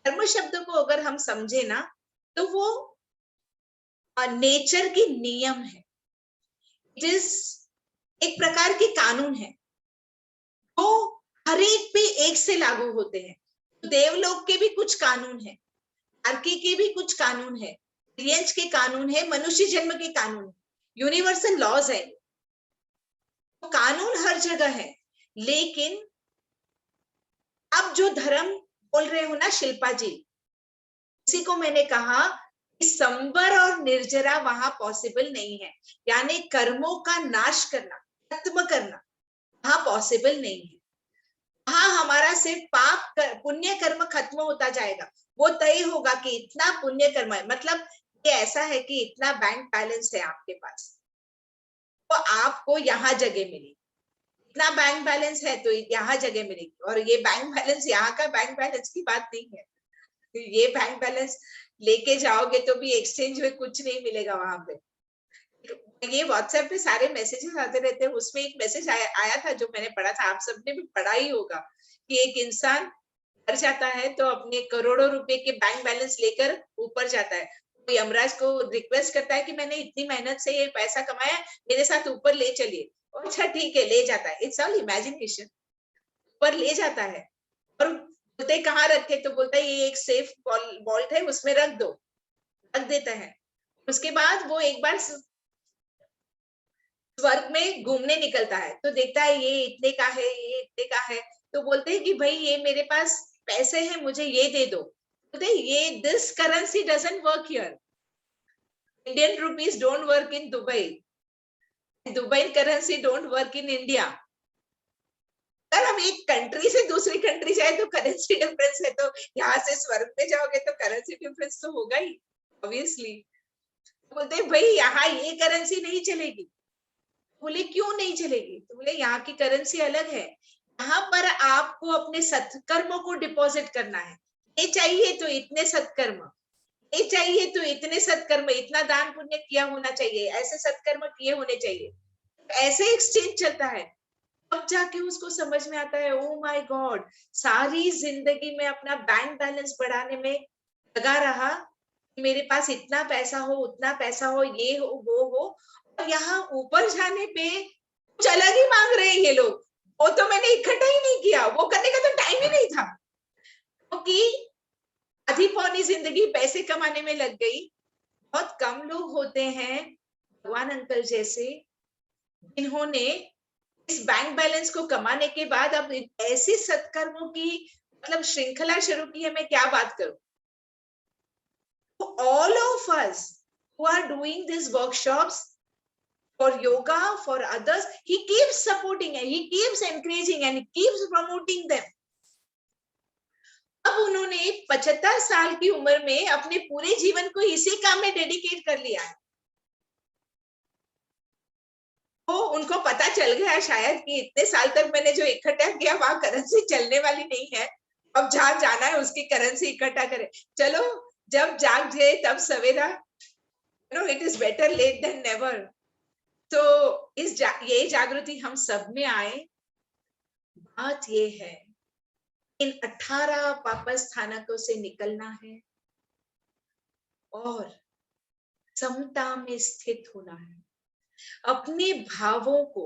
धर्म शब्द को अगर हम समझे ना तो वो नेचर की नियम है, इट इज एक प्रकार की कानून है, तो हर एक पे एक से लागू होते हैं। तो देवलोक के भी कुछ कानून है, आरकी के भी कुछ कानून है, तिर्यंच के कानून है, मनुष्य जन्म के कानून है, यूनिवर्सल लॉज है। तो कानून हर जगह है, लेकिन अब जो धर्म बोल रहे हो ना शिल्पा जी, उसी को मैंने कहा कि संवर और निर्जरा वहां पॉसिबल नहीं है, यानी कर्मों का नाश करना, खत्म करना वहां पॉसिबल नहीं है। हाँ, हमारा सिर्फ पाप पुण्य कर्म खत्म होता जाएगा, वो तय होगा कि इतना पुण्य कर्म है, मतलब ये ऐसा है कि इतना बैंक बैलेंस है आपके पास तो आपको यहाँ जगह मिलेगी, इतना बैंक बैलेंस है तो यहाँ जगह मिलेगी। और ये बैंक बैलेंस यहाँ का बैंक बैलेंस की बात नहीं है, ये बैंक बैलेंस लेके जाओगे तो भी एक्सचेंज में कुछ नहीं मिलेगा वहां पे। ये व्हाट्सएप पे सारे मैसेजेस आते रहते हैं, उसमें एक मैसेज आया था जो मैंने पढ़ा था, आप सबने भी पढ़ा ही होगा, कि एक इंसान घर जाता है तो अपने करोड़ों रुपए के बैंक बैलेंस लेकर ऊपर जाता है, तो यमराज को रिक्वेस्ट करता है कि मैंने इतनी मेहनत से ये पैसा कमाया, मेरे साथ ऊपर ले चलिए। अच्छा ठीक है, ले जाता है। It's all imagination. ऊपर ले जाता है और बोलते कहाँ रखे, तो बोलता है ये एक सेफ वॉल्ट है, उसमें रख दो। रख देता है। उसके बाद वो एक बार स्वर्ग में घूमने निकलता है, तो देखता है ये इतने का है, ये इतने का है। तो बोलते हैं कि भाई ये मेरे पास पैसे हैं, मुझे ये दे दो। बोलते ये this currency doesn't work here, Indian rupees don't work in Dubai, Dubai currency don't work in India. अगर हम एक कंट्री से दूसरी कंट्री जाए तो करेंसी डिफरेंस है, तो यहाँ से स्वर्ग में जाओगे तो करेंसी डिफरेंस तो होगा ही ऑब्वियसली। बोलते हैं भाई यहाँ ये करेंसी नहीं चलेगी। बोले क्यों नहीं चलेगी? तो बोले यहाँ की करेंसी अलग है, यहाँ पर आपको अपने सत्कर्मों को डिपॉजिट करना है। ये चाहिए तो इतने सत्कर्म, ये चाहिए तो इतने सत्कर्म, इतना दान पुण्य किया होना चाहिए, ऐसे सत्कर्म किए होने चाहिए। ऐसे एक्सचेंज चलता है। अब जाके उसको समझ में आता है, ओ माय गॉड, सारी जिंदगी में अपना बैंक बैलेंस बढ़ाने में लगा रहा, मेरे पास इतना पैसा हो, उतना पैसा हो, ये हो, वो हो, और यहाँ ऊपर जाने पे कुछ अलग ही मांग रहे हैं ये लोग। वो तो मैंने इकट्ठा ही नहीं किया, वो करने का तो टाइम ही नहीं था, क्योंकि आधी पौनी जिंदगी पैसे कमाने में लग गई। बहुत कम लोग होते हैं भगवान अंकल जैसे, जिन्होंने इस बैंक बैलेंस को कमाने के बाद अब ऐसी सत्कर्मों की मतलब श्रृंखला शुरू की है। मैं क्या बात करूं, all of us who are doing these workshops for yoga for others, he keeps supporting and he keeps encouraging and he keeps promoting them. अब उन्होंने 75 साल की उम्र में अपने पूरे जीवन को इसी काम में डेडिकेट कर लिया है। तो उनको पता चल गया शायद कि इतने साल तक मैंने जो इकट्ठा किया वहां करेंसी चलने वाली नहीं है, अब जहां जाना है उसकी करेंसी इकट्ठा करें। चलो जब जाग जाए तब सवेरा, it is better late than never. तो ये जागृति हम सब में आए। बात ये है, इन 18 पाप स्थानकों से निकलना है और समता में स्थित होना है, अपने भावों को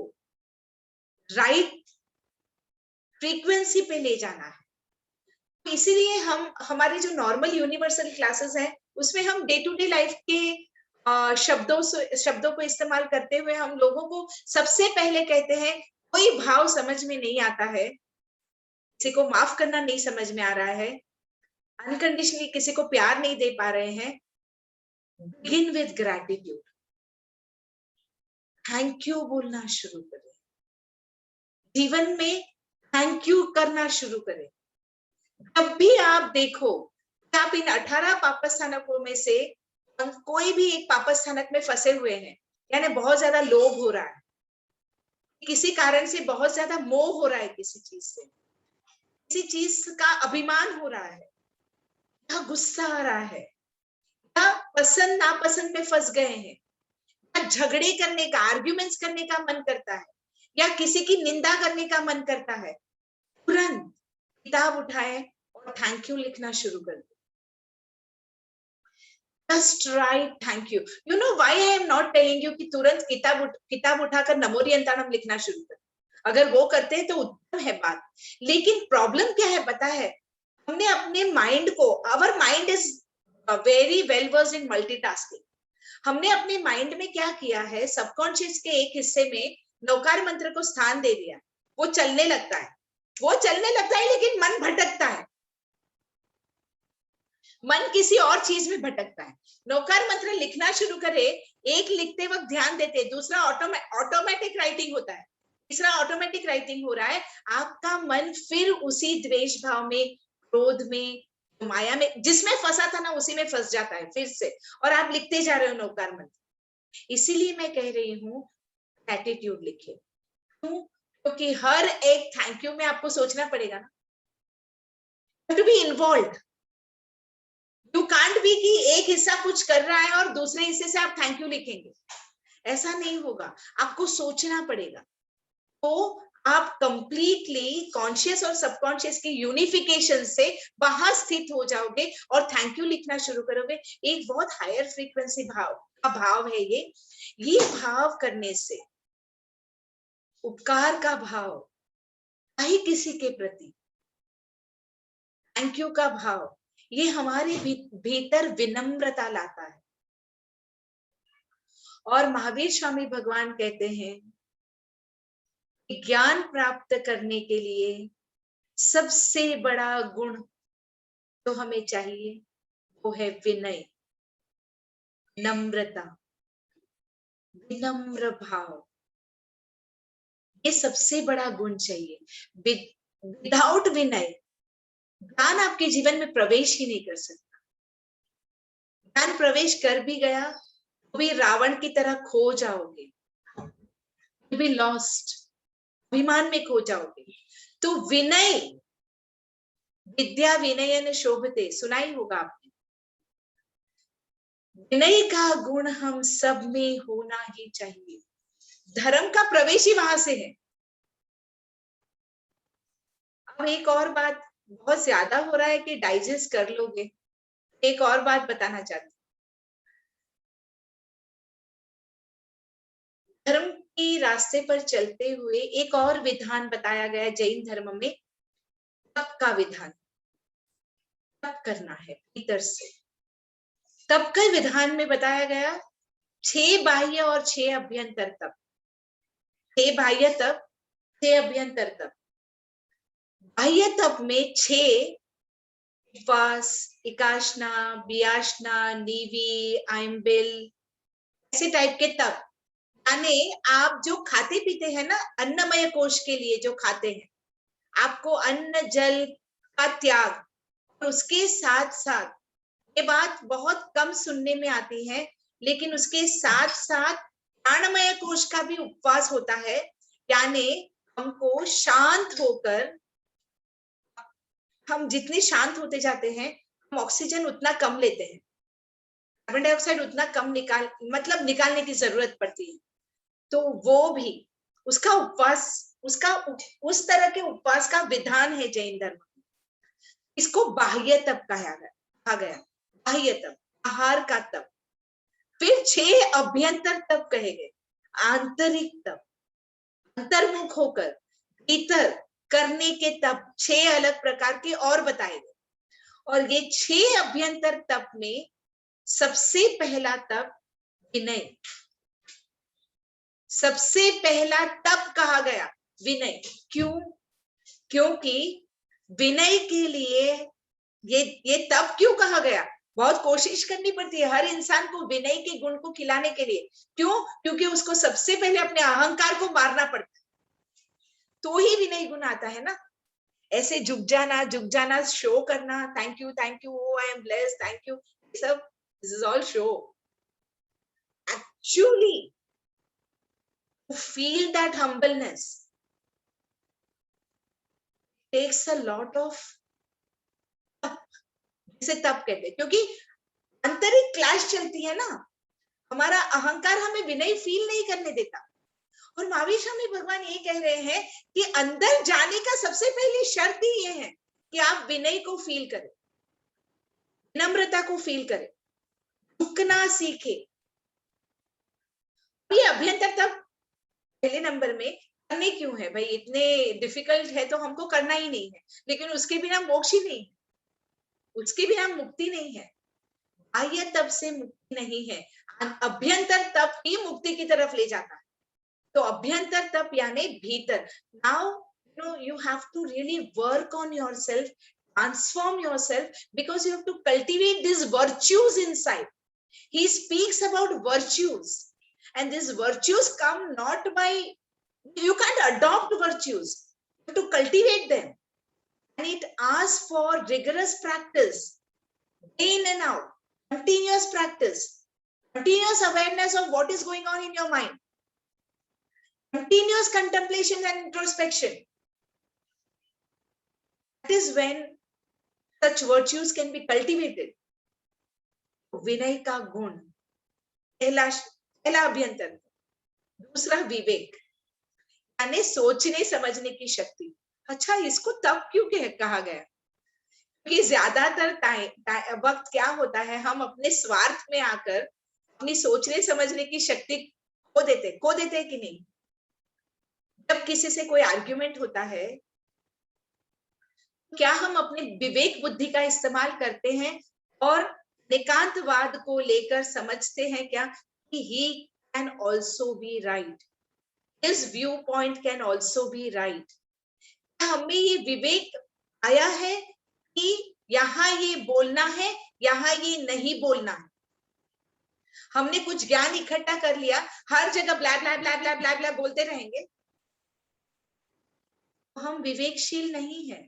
राइट फ्रीक्वेंसी पे ले जाना है। तो इसीलिए हम हमारे जो नॉर्मल यूनिवर्सल क्लासेस हैं उसमें हम डे टू डे लाइफ के शब्दों को इस्तेमाल करते हुए हम लोगों को सबसे पहले कहते हैं, कोई भाव समझ में नहीं आता है, किसी को माफ करना नहीं समझ में आ रहा है, अनकंडीशनली किसी को प्यार नहीं दे पा रहे हैं, begin with gratitude. Thank you बोलना शुरू करें, जीवन में थैंक यू करना शुरू करें। जब भी आप देखो, आप इन 18 पापस्थानकों में से कोई भी एक पापस्थानक में फंसे हुए हैं, यानी बहुत ज्यादा लोभ हो रहा है, किसी कारण से बहुत ज्यादा मोह हो रहा है, किसी चीज से, किसी चीज का अभिमान हो रहा है, या गुस्सा आ रहा है, या पसंद नापसंद में फंस गए हैं, या झगड़े करने का, आर्ग्यूमेंट्स करने का मन करता है, या किसी की निंदा करने का मन करता है, तुरंत किताब उठाए और थैंक यू लिखना शुरू कर दो। Just write thank you. You know why I am not telling you कि तुरंत किताब उठाकर नमोरियंताणम लिखना शुरू कर। अगर वो करते हैं तो उत्तम है बात, लेकिन प्रॉब्लम क्या है पता है, हमने अपने माइंड को, our mind is very well versed in multitasking. हमने अपने माइंड में क्या किया है, सबकॉन्शियस के एक हिस्से में नौकार मंत्र को स्थान दे दिया। वो चलने लगता है, लेकिन मन भटकता है, मन किसी और चीज में भटकता है। नौकार मंत्र लिखना शुरू करे, एक लिखते वक्त ध्यान देते, दूसरा ऑटोमेटिक राइटिंग होता है, तीसरा ऑटोमेटिक राइटिंग हो रहा है, आपका मन फिर उसी द्वेष भाव में, क्रोध में, माया में, जिसमें फंसा था ना उसी में फंस जाता है फिर से, और आप लिखते जा रहे हो नौकार मंत्र। इसीलिए मैं कह रही हूँ ग्रैटिट्यूड लिखे। क्यों? क्योंकि हर एक थैंक यू में आपको सोचना पड़ेगा ना, to be involve. You can't be कि एक हिस्सा कुछ कर रहा है और दूसरे हिस्से से आप थैंक यू लिखेंगे, ऐसा नहीं होगा, आपको सोचना पड़ेगा। तो आप कंप्लीटली कॉन्शियस और सबकॉन्शियस की यूनिफिकेशन से बाहर स्थित हो जाओगे और थैंक यू लिखना शुरू करोगे। एक बहुत हायर फ्रीक्वेंसी भाव का भाव है ये भाव करने से उपकार का भाव, चाहे किसी के प्रति थैंक यू का भाव, ये हमारे भीतर विनम्रता लाता है। और महावीर स्वामी भगवान कहते हैं ज्ञान प्राप्त करने के लिए सबसे बड़ा गुण तो हमें चाहिए वो है विनय, नम्रता, विनम्र भाव। ये सबसे बड़ा गुण चाहिए। विदाउट विनय ज्ञान आपके जीवन में प्रवेश ही नहीं कर सकता। ज्ञान प्रवेश कर भी गया तो भी रावण की तरह खो जाओगे, बी लॉस्ट, अभिमान में खो जाओगे। तो विनय, विद्या विनयन शोभते, सुना ही होगा आपने। विनय का गुण हम सब में होना ही चाहिए। धर्म का प्रवेश ही वहां से है। अब एक और बात, बहुत ज्यादा हो रहा है कि डाइजेस्ट कर लोगे, एक और बात बताना चाहती। धर्म की रास्ते पर चलते हुए एक और विधान बताया गया जैन धर्म में, तप का विधान। तप करना है भीतर से। तप के विधान में बताया गया 6 बाह्य और 6 अभ्यंतर तप। 6 बाह्य तप, 6 अभ्यंतर तप। बाह्य तप में 6 उपवास, एकाशना, बियाशना, नीवी, आइम्बिल, ऐसे टाइप के तप। यानी आप जो खाते पीते हैं ना, अन्नमय कोश के लिए जो खाते हैं, आपको अन्न जल का त्याग, और उसके साथ साथ, ये बात बहुत कम सुनने में आती है, लेकिन उसके साथ साथ प्राणमय कोश का भी उपवास होता है। यानी हमको शांत होकर, हम जितने शांत होते जाते हैं, हम ऑक्सीजन उतना कम लेते हैं, कार्बन डाइऑक्साइड उतना कम निकालने की जरूरत पड़ती है। तो वो भी उसका उपवास, उसका उस तरह के उपवास का विधान है जैन धर्म। इसको बाह्य तप कहा गया। बाह्य तप, आहार का तप। फिर 6 अभ्यंतर तप कहे गए, आंतरिक तप, अंतर्मुख होकर भीतर करने के तप 6 अलग प्रकार के और बताए गए। और ये 6 अभ्यंतर तप में सबसे पहला तप विनय, सबसे पहला तप कहा गया विनय। क्यों? क्योंकि विनय के लिए ये तप क्यों कहा गया? बहुत कोशिश करनी पड़ती है हर इंसान को विनय के गुण को खिलाने के लिए। क्यों? क्योंकि उसको सबसे पहले अपने अहंकार को मारना पड़ता है, तो ही विनय गुण आता है ना। ऐसे झुक जाना, शो करना, thank you, I am blessed, thank you, सब this is all show. Actually to feel that humbleness takes a lot of तप, जिसे तप कहते हैं। क्योंकि आंतरिक क्लैश चलती है ना, हमारा अहंकार हमें विनय फील नहीं करने देता। और महावीर स्वामी भगवान ये कह रहे हैं कि अंदर जाने का सबसे पहली शर्त ही ये है कि आप विनय को फील करें, विनम्रता को फील करें, झुकना सीखे। ये अभ्यंतर तप पहले नंबर में करने क्यों है भाई? इतने डिफिकल्ट है तो हमको करना ही नहीं है, लेकिन उसके बिना मोक्ष ही नहीं है, उसके बिना मुक्ति नहीं है। बाह्य तप से मुक्ति नहीं है, अभ्यंतर तप ही मुक्ति की तरफ ले जाता है। तो अभ्यंतर तप यानी भीतर। Now you have to really work on yourself, transform yourself, because you have to cultivate these virtues inside. He speaks about virtues, and these virtues come not by, you can't adopt virtues, you have to cultivate them, and it asks for rigorous practice, day in and out, continuous practice, continuous awareness of what is going on in your mind, continuous contemplation and introspection. That is when such virtues can be cultivated. विनय का गुण पहला अभ्यंतर, दूसरा विवेक। यानी सोचने समझने की शक्ति। अच्छा, इसको तप क्यों कहा गया? क्योंकि ज्यादातर वक्त क्या होता है, हम अपने स्वार्थ में आकर अपनी सोचने समझने की शक्ति खो देते हैं कि नहीं? जब किसी से कोई आर्ग्यूमेंट होता है, क्या हम अपने विवेक बुद्धि का इस्तेमाल करते हैं और एकांतवाद को लेकर समझते हैं क्या कि he can also be right, his viewpoint can also be right? हमें ये विवेक आया है कि यहाँ ये बोलना है, यहाँ ये नहीं बोलना है। हमने कुछ ज्ञान इकट्ठा कर लिया, हर जगह ब्ला ब्ला ब्ला ब्ला ब्ला ब्ला बोलते रहेंगे, तो हम विवेकशील नहीं है।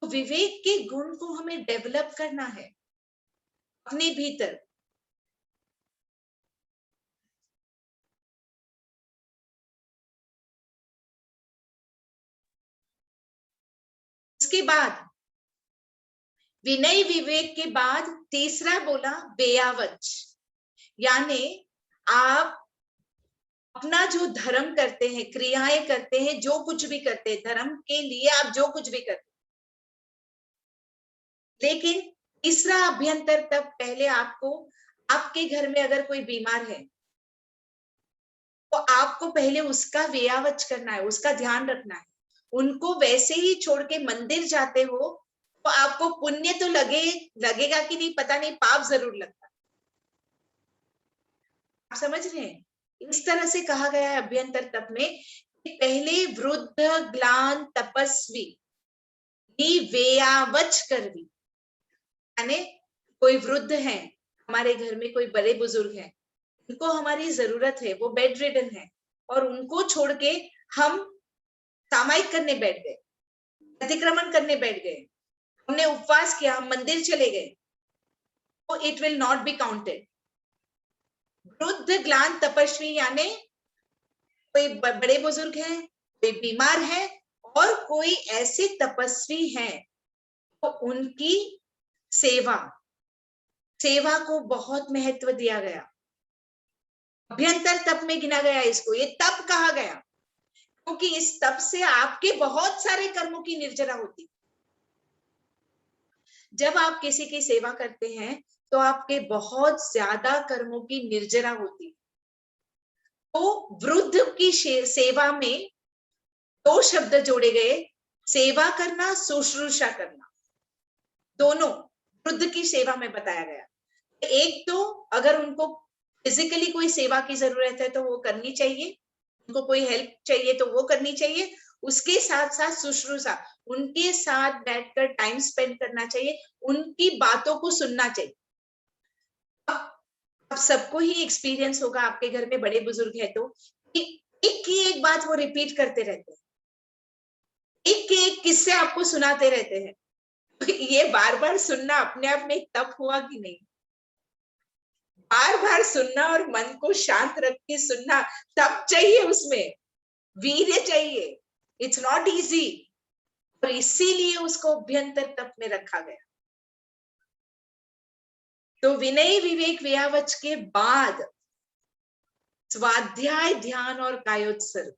तो विवेक के गुण को हमें डेवलप करना है अपने भीतर। उसके बाद विनय विवेक के बाद तीसरा बोला वेयावच, यानी आप अपना जो धर्म करते हैं, क्रियाएं करते हैं, जो कुछ भी करते हैं धर्म के लिए, आप जो कुछ भी करते हैं, लेकिन तीसरा अभ्यंतर तब पहले आपको, आपके घर में अगर कोई बीमार है तो आपको पहले उसका वेयावच करना है, उसका ध्यान रखना है। उनको वैसे ही छोड़ के मंदिर जाते हो तो आपको पुण्य तो लगेगा कि नहीं पता नहीं, पाप जरूर लगता। आप समझ रहे हैं? इस तरह से कहा गया है अभ्यंतर तप में कि पहले वृद्ध ग्लान तपस्वी वेयावच करवी, यानी कोई वृद्ध है हमारे घर में, कोई बड़े बुजुर्ग हैं, उनको हमारी जरूरत है, वो बेड रिडन है, और उनको छोड़ के हम सामायिक करने बैठ गए, अतिक्रमण करने बैठ गए, हमने उपवास किया, हम मंदिर चले गए, तो it will not be counted. वृद्ध ग्लान तपस्वी यानी कोई बड़े बुजुर्ग हैं, कोई बीमार है, और कोई ऐसे तपस्वी हैं तो उनकी सेवा को बहुत महत्व दिया गया, अभ्यंतर तप में गिना गया, इसको ये तप कहा गया, क्योंकि इस तप से आपके बहुत सारे कर्मों की निर्जरा होती। जब आप किसी की सेवा करते हैं तो आपके बहुत ज्यादा कर्मों की निर्जरा होती। तो वृद्ध की सेवा में दो शब्द जोड़े गए, सेवा करना, शुश्रूषा करना, दोनों वृद्ध की सेवा में बताया गया। एक तो अगर उनको फिजिकली कोई सेवा की जरूरत है तो वो करनी चाहिए, उनको कोई हेल्प चाहिए तो वो करनी चाहिए, उसके साथ साथ शुश्रूषा, उनके साथ बैठकर टाइम स्पेंड करना चाहिए, उनकी बातों को सुनना चाहिए। अब सबको ही एक्सपीरियंस होगा, आपके घर में बड़े बुजुर्ग है तो एक की एक बात वो रिपीट करते रहते हैं, एक के एक किस्से आपको सुनाते रहते हैं। ये बार बार सुनना अपने आप में तप हुआ कि नहीं? बार बार सुनना और मन को शांत रख के सुनना, तप चाहिए, उसमें वीर्य चाहिए, इट्स नॉट इजी, और इसीलिए उसको अभ्यंतर तप में रखा गया। तो विनय विवेक वेयावच के बाद स्वाध्याय, ध्यान और कायोत्सर्ग,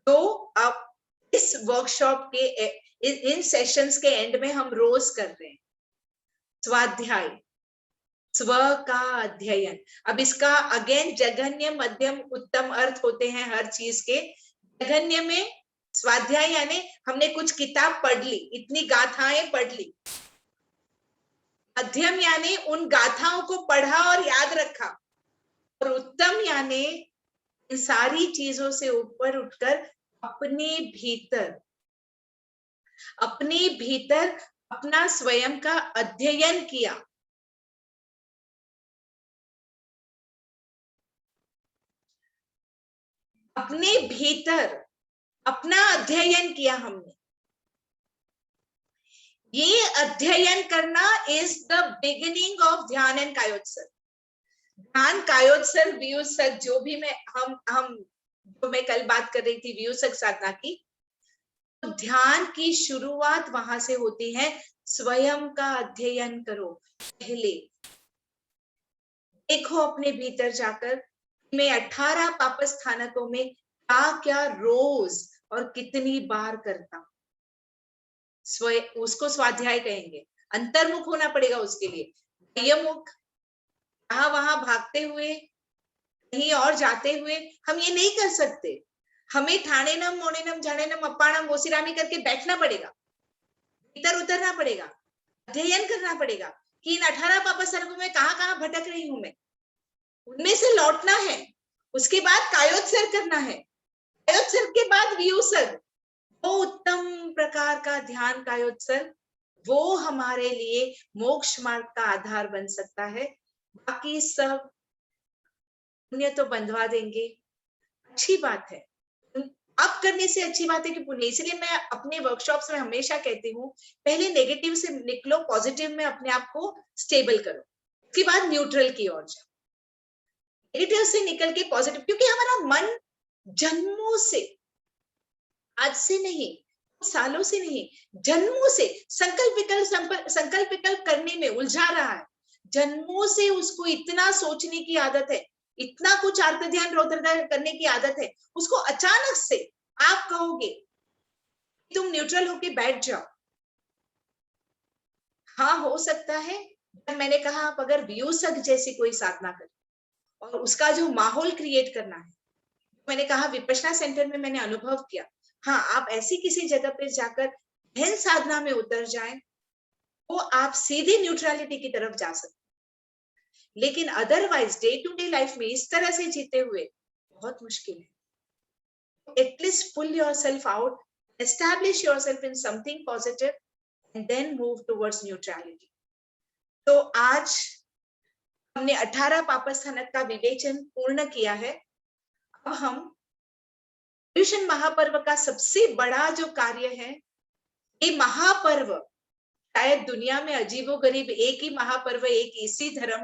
तो अब इस वर्कशॉप के इन सेशंस के एंड में हम रोज कर रहे हैं स्वाध्याय, स्व का अध्ययन। अब इसका अगेन जघन्य, मध्यम, उत्तम अर्थ होते हैं हर चीज के। जघन्य में स्वाध्याय यानी हमने कुछ किताब पढ़ ली, इतनी गाथाएं पढ़ ली। मध्यम यानी उन गाथाओं को पढ़ा और याद रखा, और उत्तम यानी इन सारी चीजों से ऊपर उठकर अपने भीतर अपना स्वयं का अध्ययन किया। अपने भीतर अपना अध्ययन किया हमने। ये अध्ययन करना इज द बिगिनिंग ऑफ ध्यान एंड कायोत्सर्ग। ध्यान, कायोत्सर्ग, व्यूत्सर्ग, जो भी मैं कल बात कर रही थी व्यूत्सर्ग साधना की, तो ध्यान की शुरुआत वहां से होती है। स्वयं का अध्ययन करो, पहले देखो अपने भीतर जाकर मैं 18 पाप स्थानकों में क्या क्या रोज और कितनी बार करता हूं। उसको स्वाध्याय कहेंगे। अंतर्मुख होना पड़ेगा उसके लिए। बाह्यमुख यहाँ वहां भागते हुए, कहीं और जाते हुए हम ये नहीं कर सकते। हमें ठाणे नम मोणे नम जाने नम अप्पाणम ओसिरामी करके बैठना पड़ेगा, भीतर उतरना पड़ेगा, अध्ययन करना पड़ेगा कि इन 18 पाप स्थानकों में कहाँ कहाँ भटक रही हूं मैं, उनमें से लौटना है। उसके बाद कायोत्सर्ग करना है, कायोत्सर्ग के बाद वियोत्सर्ग, वो उत्तम प्रकार का ध्यान कायोत्सर्ग, वो हमारे लिए मोक्ष मार्ग का आधार बन सकता है। बाकी सब पुण्य तो बंधवा देंगे, अच्छी बात है, आप करने से अच्छी बात है कि पुण्य। इसलिए मैं अपने वर्कशॉप्स में हमेशा कहती हूँ, पहले नेगेटिव से निकलो, पॉजिटिव में अपने आप को स्टेबल करो, उसके बाद न्यूट्रल की ओर जाओ। नेगेटिव से निकल के पॉजिटिव, क्योंकि हमारा मन जन्मों से, आज से नहीं, सालों से नहीं, जन्मों से संकल्प विकल्प करने में उलझा रहा है। जन्मों से उसको इतना सोचने की आदत है, इतना कुछ अर्थ ध्यान रौद्र करने की आदत है, उसको अचानक से आप कहोगे तुम न्यूट्रल होके बैठ जाओ। हाँ, हो सकता है। मैंने कहा आप अगर व्यूसक जैसी कोई साधना करें और उसका जो माहौल क्रिएट करना है, मैंने कहा विपश्यना सेंटर में मैंने अनुभव किया। हाँ, आप ऐसी किसी जगह पे जाकर गहन साधना में उतर जाएं, तो आप सीधे न्यूट्रलिटी की तरफ जा सकते, लेकिन otherwise day to day life में इस तरह से जीते हुए बहुत मुश्किल है। At least pull yourself out, establish yourself in something positive and then move towards neutrality. तो आज हमने 18 पापस्थानक का विवेचन पूर्ण किया है। अब हम पर्युषण महापर्व का सबसे बड़ा जो कार्य है, ये महापर्व शायद दुनिया में अजीबोगरीब एक ही महापर्व एक इसी धर्म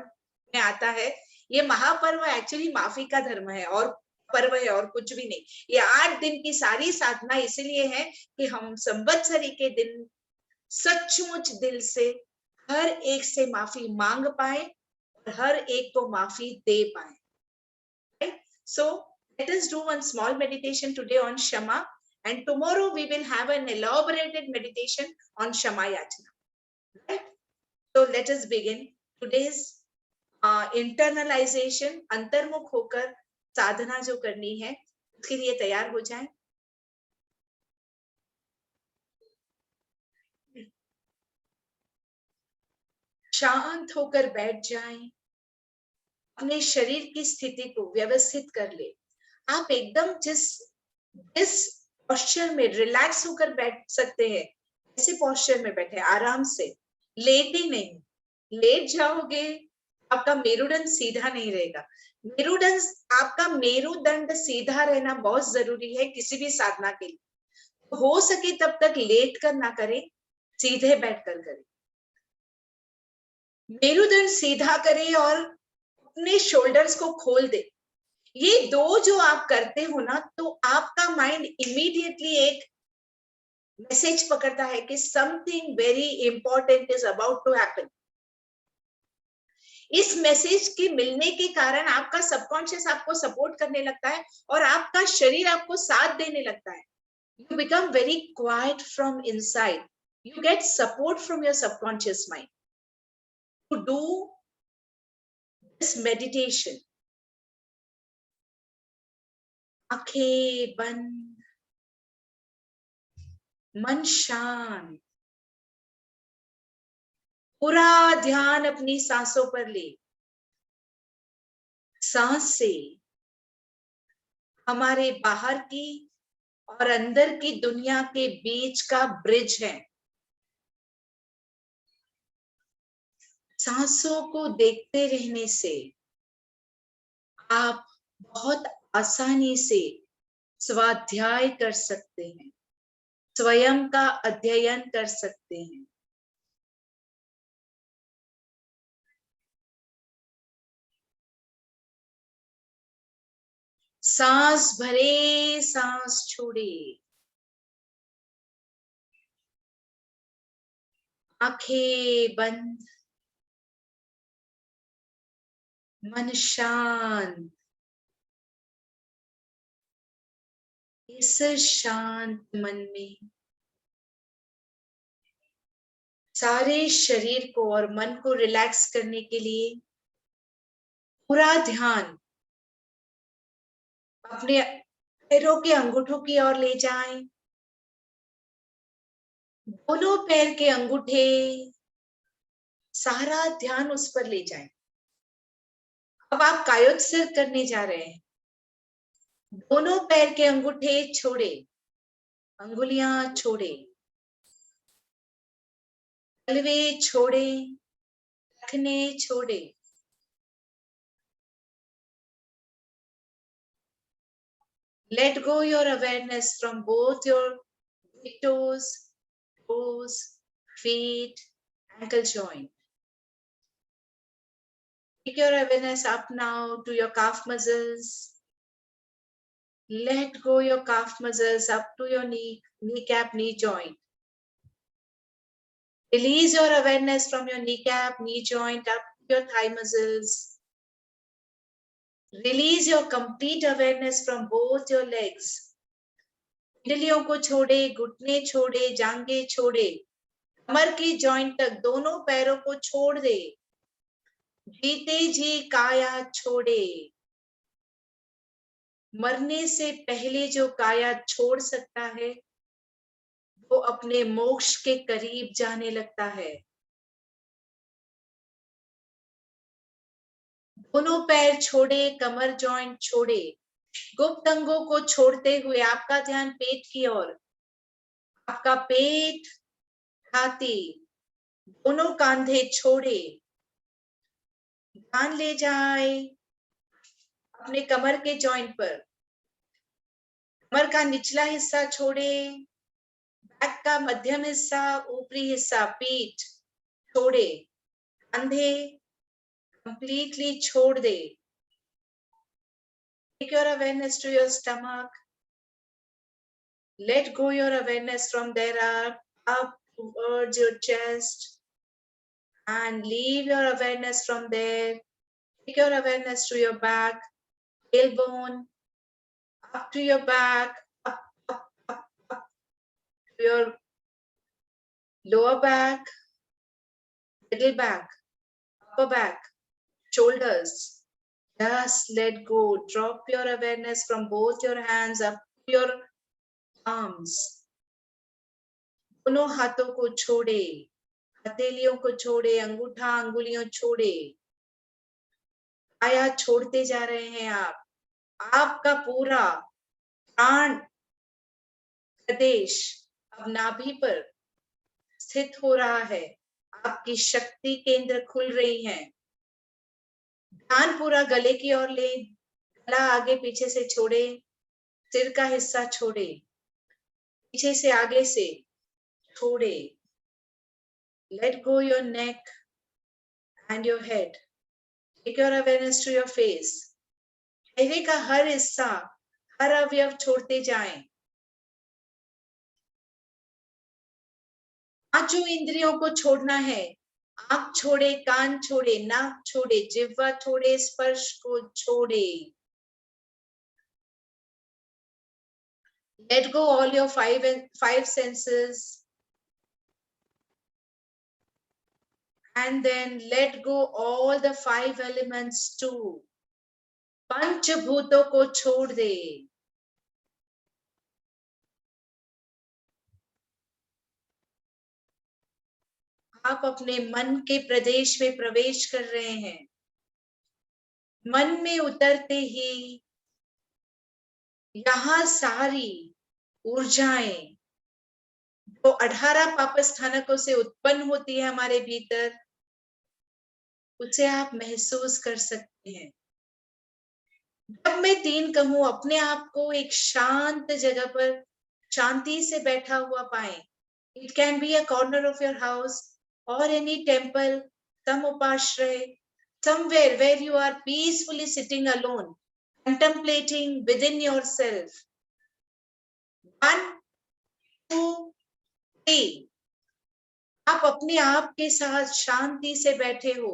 में आता है। ये महापर्व एक्चुअली माफी का धर्म है और पर्व है और कुछ भी नहीं। ये 8 दिन की सारी साधना इसलिए है कि हम संवत्सरी के दिन सचमुच दिल से हर एक से माफी मांग पाए और हर एक को माफी दे पाए। Right? So let us do one small meditation today on Shama, and tomorrow we will have an elaborated meditation on Shama Yachana. Right? So let us begin today's internalization, अंतर्मुख होकर साधना जो करनी है, उसके लिए तैयार हो जाएं। शांत होकर बैठ जाएं, अपने शरीर की स्थिति को व्यवस्थित कर ले। आप एकदम जिस पोस्चर में रिलैक्स होकर बैठ सकते हैं, ऐसे पोस्चर में बैठे, आराम से, लेटे नहीं। लेट जाओगे आपका मेरुदंड सीधा नहीं रहेगा। मेरुदंड, आपका मेरुदंड सीधा रहना बहुत जरूरी है किसी भी साधना के लिए। हो सके तब तक लेट कर ना करें, सीधे बैठकर करें। मेरुदंड सीधा करें और अपने शोल्डर्स को खोल दे। ये दो जो आप करते हो ना, तो आपका माइंड इमीडिएटली एक मैसेज पकड़ता है कि something very important is about to happen. इस मैसेज के मिलने के कारण आपका सबकॉन्शियस आपको सपोर्ट करने लगता है और आपका शरीर आपको साथ देने लगता है। You become very quiet from inside. You get support from your subconscious mind to do this meditation. आंखें बंद, मन शांत, पूरा ध्यान अपनी सांसों पर ले। सांस से हमारे बाहर की और अंदर की दुनिया के बीच का ब्रिज है। सांसों को देखते रहने से आप बहुत आसानी से स्वाध्याय कर सकते हैं, स्वयं का अध्ययन कर सकते हैं। सांस भरे, सांस छोड़े, आंखें बंद, मन शांत। इस शांत मन में सारे शरीर को और मन को रिलैक्स करने के लिए पूरा ध्यान अपने पैरों के अंगूठों की ओर ले जाएं। दोनों पैर के अंगूठे, सारा ध्यान उस पर ले जाएं। अब आप कायोत्सर्ग करने जा रहे हैं। दोनों पैर के अंगूठे छोड़े, अंगुलियां छोड़े, तलवे छोड़े, टखने छोड़े। Let go your awareness from both your big toes, feet, ankle joint. Take your awareness up now to your calf muscles. Let go your calf muscles up to your kneecap, knee joint. Release your awareness from your kneecap, knee joint up to your thigh muscles. Release your complete awareness from both your legs. पिंडलियों को छोड़े, घुटने छोड़े, जांघें छोड़े, कमर की joint तक दोनों पैरों को छोड़ दे। जीते जी काया छोड़े। मरने से पहले जो काया छोड़ सकता है वो अपने मोक्ष के करीब जाने लगता है। दोनों पैर छोड़े, कमर जॉइंट छोड़े, गुप्त अंगों को छोड़ते हुए आपका ध्यान पेट की ओर। आपका पेट, छाती, दोनों कंधे छोड़े, ध्यान ले जाए अपने कमर के जॉइंट पर। कमर का निचला हिस्सा छोड़े, बैक का मध्यम हिस्सा, ऊपरी हिस्सा, पीठ छोड़े, कंधे कंप्लीटली छोड़ दे। Take your awareness to your stomach. Let go your awareness from there up towards your chest, and leave your awareness from there. Take your awareness to your back, tailbone, up to your back, up to your lower back, middle back, upper back, shoulders. Just let go. Drop your awareness from both your hands up to your arms. दोनों हाथों को छोड़े, हथेलियों को छोड़े, अंगूठा अंगुलियों छोड़े। काया छोड़ते जा रहे हैं आप। आपका पूरा प्राण प्रदेश अब नाभि पर स्थित हो रहा है। आपकी शक्ति केंद्र खुल रही है। ध्यान पूरा गले की ओर ले, गला आगे पीछे से छोड़े, सिर का हिस्सा छोड़े, पीछे से आगे से छोड़े। Let go your neck and your head. Take your awareness to your face. चेहरे का हर हिस्सा, हर अवयव छोड़ते जाएं। पांचों इंद्रियों को छोड़ना है। आंख छोड़े, कान छोड़े, नाक छोड़े, जिह्वा छोड़े, स्पर्श को छोड़े। Let go all your five senses. And then let go all the five elements too. पंचभूतों को छोड़ दे। आप अपने मन के प्रदेश में प्रवेश कर रहे हैं। मन में उतरते ही यहाँ सारी ऊर्जाएं जो 18 पाप स्थानकों से उत्पन्न होती है हमारे भीतर, उसे आप महसूस कर सकते हैं। जब मैं 3 कहूं, अपने आप को एक शांत जगह पर शांति से बैठा हुआ पाएं। It can be a corner of your house or any temple, some upashray, somewhere where you are peacefully sitting alone, contemplating within yourself. 1, 2, 3. आप अपने आप के साथ शांति से बैठे हो।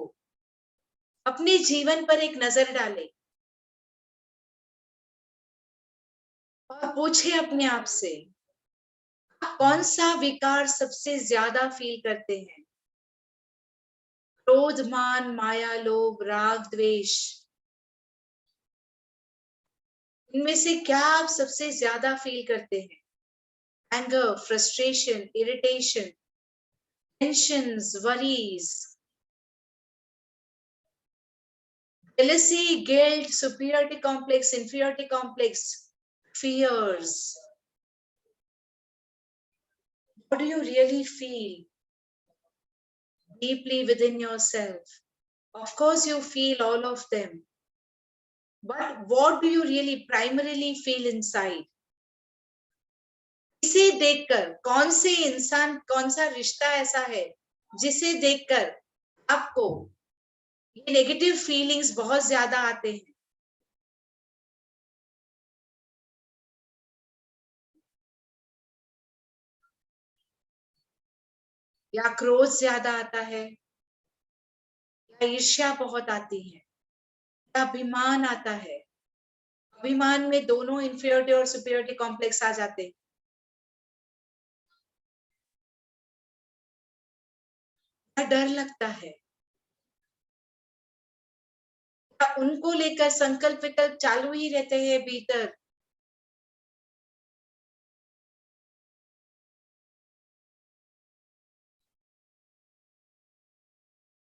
अपने जीवन पर एक नजर डालें। और पूछे अपने आप से, आप कौन सा विकार सबसे ज्यादा फील करते हैं? क्रोध, मान, माया, लोभ, राग, द्वेष, इनमें से क्या आप सबसे ज्यादा फील करते हैं? Anger, frustration, irritation, tensions, worries, jealousy, guilt, superiority complex, inferiority complex, fears. What do you really feel deeply within yourself? Of course, you feel all of them. But what do you really primarily feel inside? इसे देखकर कौन से इंसान, कौन सा रिश्ता ऐसा है जिसे देखकर आपको ये नेगेटिव फीलिंग्स बहुत ज्यादा आते हैं? या क्रोध ज्यादा आता है, या ईर्ष्या बहुत आती है, या अभिमान आता है? अभिमान में दोनों इंफीरियरिटी और सुपीरियरिटी कॉम्प्लेक्स आ जाते हैं। या डर लगता है, या उनको लेकर संकल्प विकल्प चालू ही रहते हैं भीतर।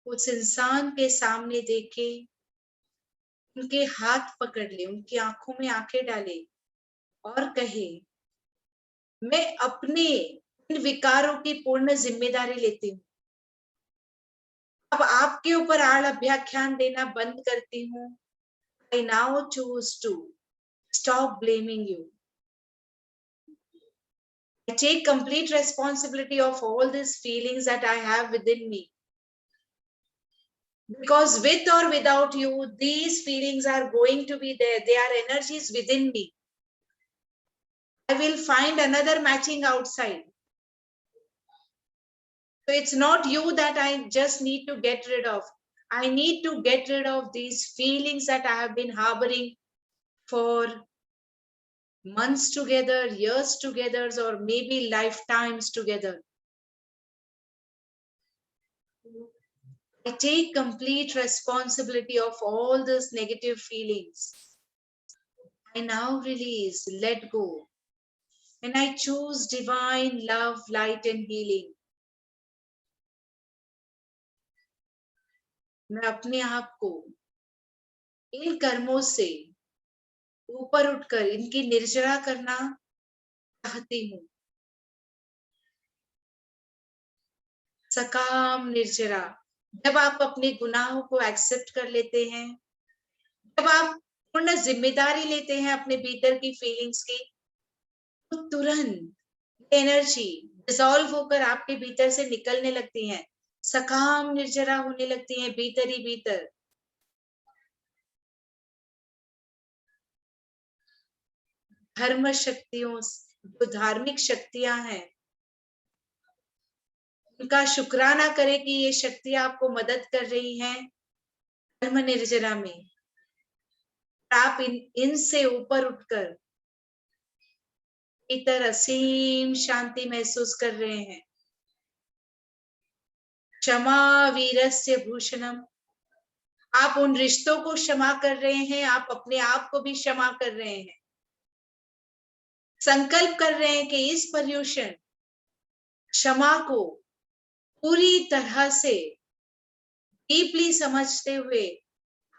उस इंसान के सामने देखे, उनके हाथ पकड़ ले, उनकी आंखों में आंखें डाले और कहे, मैं अपने इन विकारों की पूर्ण जिम्मेदारी लेती हूँ। अब आपके ऊपर आड़ अभ्याख्यान देना बंद करती हूँ। I now choose to stop blaming you. I take complete responsibility of all these feelings that I have within me. Because with or without you, these feelings are going to be there. They are energies within me. I will find another matching outside. So it's not you that I just need to get rid of. I need to get rid of these feelings that I have been harboring for months together, years together, or maybe lifetimes together. I take complete responsibility of all these negative feelings. I now release, let go, and I choose divine love, light, and healing. मैं अपने आप को इन कर्मों से ऊपर उठकर इनकी निर्जरा करना चाहती हूँ। सकाम निर्जरा, जब आप अपने गुनाहों को एक्सेप्ट कर लेते हैं, जब आप पूर्ण जिम्मेदारी लेते हैं अपने भीतर की फीलिंग्स की, तो तुरंत एनर्जी डिसॉल्व होकर आपके भीतर से निकलने लगती हैं, सकाम निर्जरा होने लगती हैं भीतर ही भीतर। धर्म शक्तियों, जो धार्मिक शक्तियां हैं, उनका शुक्राना करें कि ये शक्तियां आपको मदद कर रही हैं धर्म निर्जरा में। आप इनसे ऊपर उठकर भीतर असीम शांति महसूस कर रहे हैं। क्षमा वीरस्य भूषणम, आप उन रिश्तों को क्षमा कर रहे हैं, आप अपने आप को भी क्षमा कर रहे हैं। संकल्प कर रहे हैं कि इस पर्युषण क्षमा को पूरी तरह से डीपली समझते हुए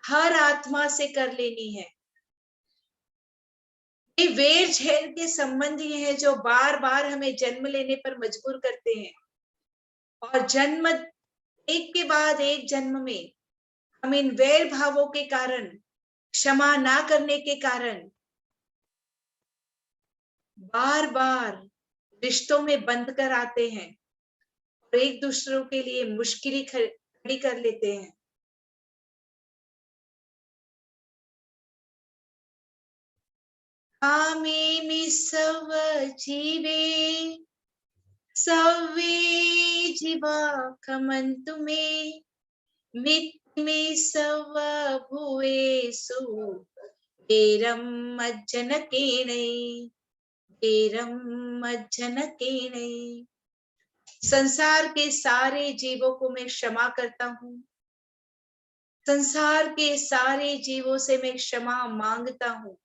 हर आत्मा से कर लेनी है। ये वैर झेल के संबंध ये है जो बार बार हमें जन्म लेने पर मजबूर करते हैं, और जन्म एक के बाद एक जन्म में हम इन वैर भावों के कारण, क्षमा ना करने के कारण बार बार रिश्तों में बंध कर आते हैं और एक दूसरों के लिए मुश्किलें खड़ी कर लेते हैं। कामेमि सव जीवे सवे जीवा खमन्तु मे मित्मे सव भुवेषु वैरम् अज्जनकेनै। पेरम मज्जनकेने। संसार के सारे जीवों को मैं क्षमा करता हूँ। संसार के सारे जीवों से मैं क्षमा मांगता हूँ।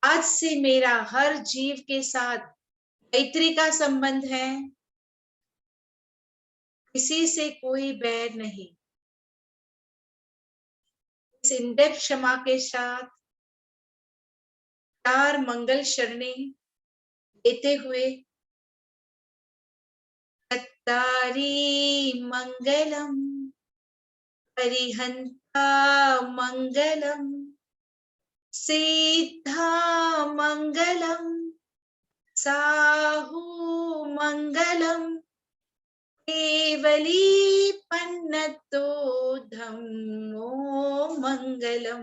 आज से मेरा हर जीव के साथ मैत्री का संबंध है, किसी से कोई बैर नहीं। इस इंडेप्थ क्षमा के साथ 4 मंगल शरणे देते हुए, चत्तारी मंगलम परिहंता मंगलम सिद्धा मंगलम साहु मंगलम केवली पन्नतो धम्मो मंगलम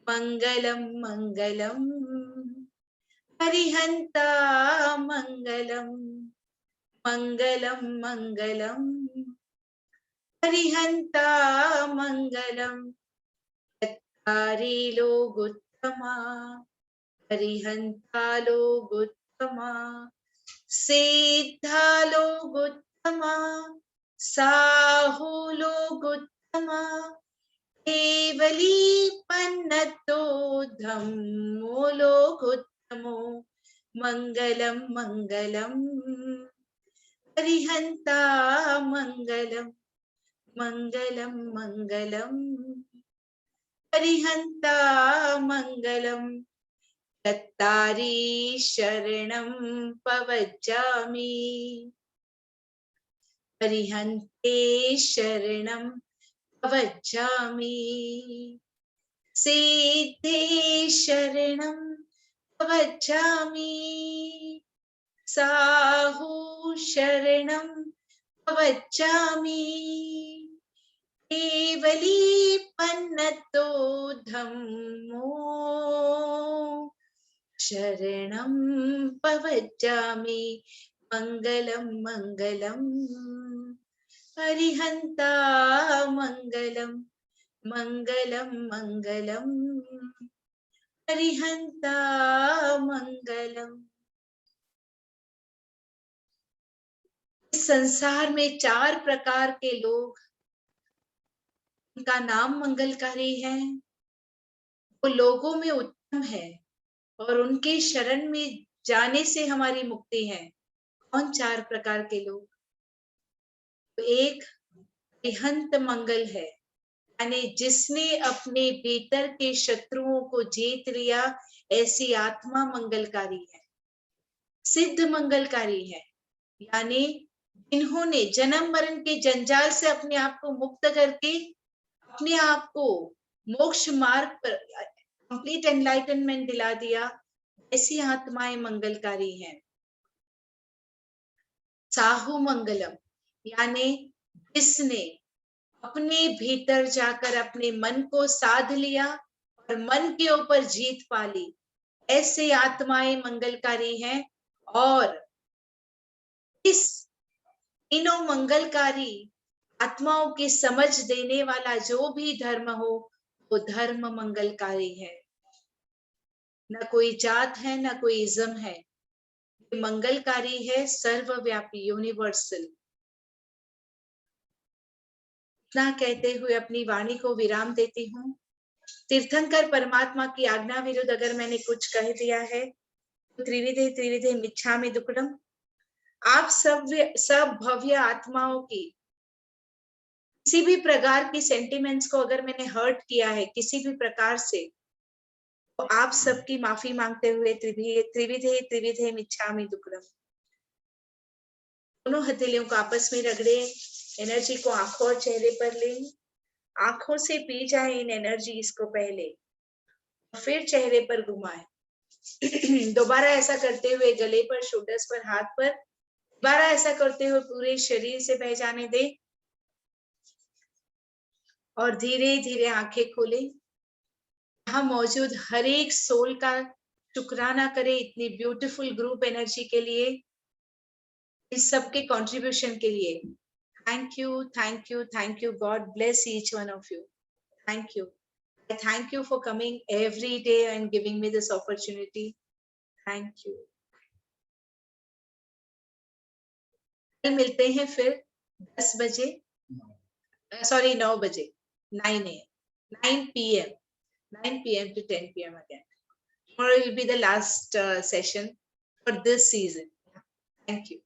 मंगलम मंगलम परिहंता मंगलम मंगलम मंगलम परिहंता मंगलम। चत्तारि लोगोत्तमा परिहंता लोगोत्तमा सिद्धा लोगोत्तमा साहु लोगोत्तमा केवली पन्नतो धम्मो लोगोत्तमो मंगलम मंगलम परिहंता मंगलम मंगलम मंगलम परिहंता मंगलम। चत्तारि शरणं पवज्जामि परिहन्ते शरणं पवज्जामि सिद्धे शरणं पवज्जामि साहु शरणं पवज्जामि केवली पन्नतो धम्मो शरणं पवज्जामि मंगलम मंगलम परिहंता मंगलम मंगलम मंगलम परिहंता मंगलम। इस संसार में 4 प्रकार के लोग, उनका नाम मंगलकारी है, वो लोगों में उत्तम है और उनके शरण में जाने से हमारी मुक्ति है। कौन 4 प्रकार के लोग? तो एक परिहंत मंगल है, यानी जिसने अपने भीतर के शत्रुओं को जीत लिया, ऐसी आत्मा मंगलकारी है। सिद्ध मंगलकारी है, यानी जिन्होंने जन्म मरण के जंजाल से अपने आप को मुक्त करके अपने आप को मोक्ष मार्ग पर कंप्लीट एनलाइटनमेंट दिला दिया, ऐसी आत्माएं मंगलकारी हैं। साहु मंगलम, यानी जिसने अपने भीतर जाकर अपने मन को साध लिया और मन के ऊपर जीत पा ली, ऐसे आत्माएं मंगलकारी हैं। और इस तीनों मंगलकारी आत्माओं की समझ देने वाला जो भी धर्म हो, वो धर्म मंगलकारी है। न कोई जात है, न कोई इज्म है, मंगलकारी है, सर्वव्यापी, यूनिवर्सल। इतना कहते हुए अपनी वाणी को विराम देती हूँ। तीर्थंकर परमात्मा की आज्ञा विरुद्ध अगर मैंने कुछ कह दिया है तो त्रिविधे त्रिविधे मिच्छामि दुक्कडम। आप सब भव्य आत्माओं की किसी भी प्रकार की सेंटिमेंट्स को अगर मैंने हर्ट किया है किसी भी प्रकार से, तो आप सबकी माफी मांगते हुए त्रिविधे त्रिविधे मिच्छामि दुक्कडम। दोनों हथेलियों को आपस में रगड़े, एनर्जी को आंखों और चेहरे पर ले, आंखों से पी जाए इन एनर्जीज को पहले, फिर चेहरे पर घुमाए। दोबारा ऐसा करते हुए गले पर, शोल्डर्स पर, हाथ पर, दोबारा ऐसा करते हुए पूरे शरीर से बह जाने दे और धीरे धीरे आंखें खोले। यहाँ मौजूद हर एक सोल का शुक्राना करे इतनी ब्यूटीफुल ग्रुप एनर्जी के लिए, इस सबके कंट्रीब्यूशन के लिए। Thank you, thank you, thank you. God bless each one of you. Thank you. I thank you for coming every day and giving me this opportunity. Thank you. कल मिलते हैं फिर 10 बजे, sorry 9 बजे, 9 a.m. 9 p.m. 9 p.m. to 10 p.m. again. Tomorrow will be the last session for this season. Thank you.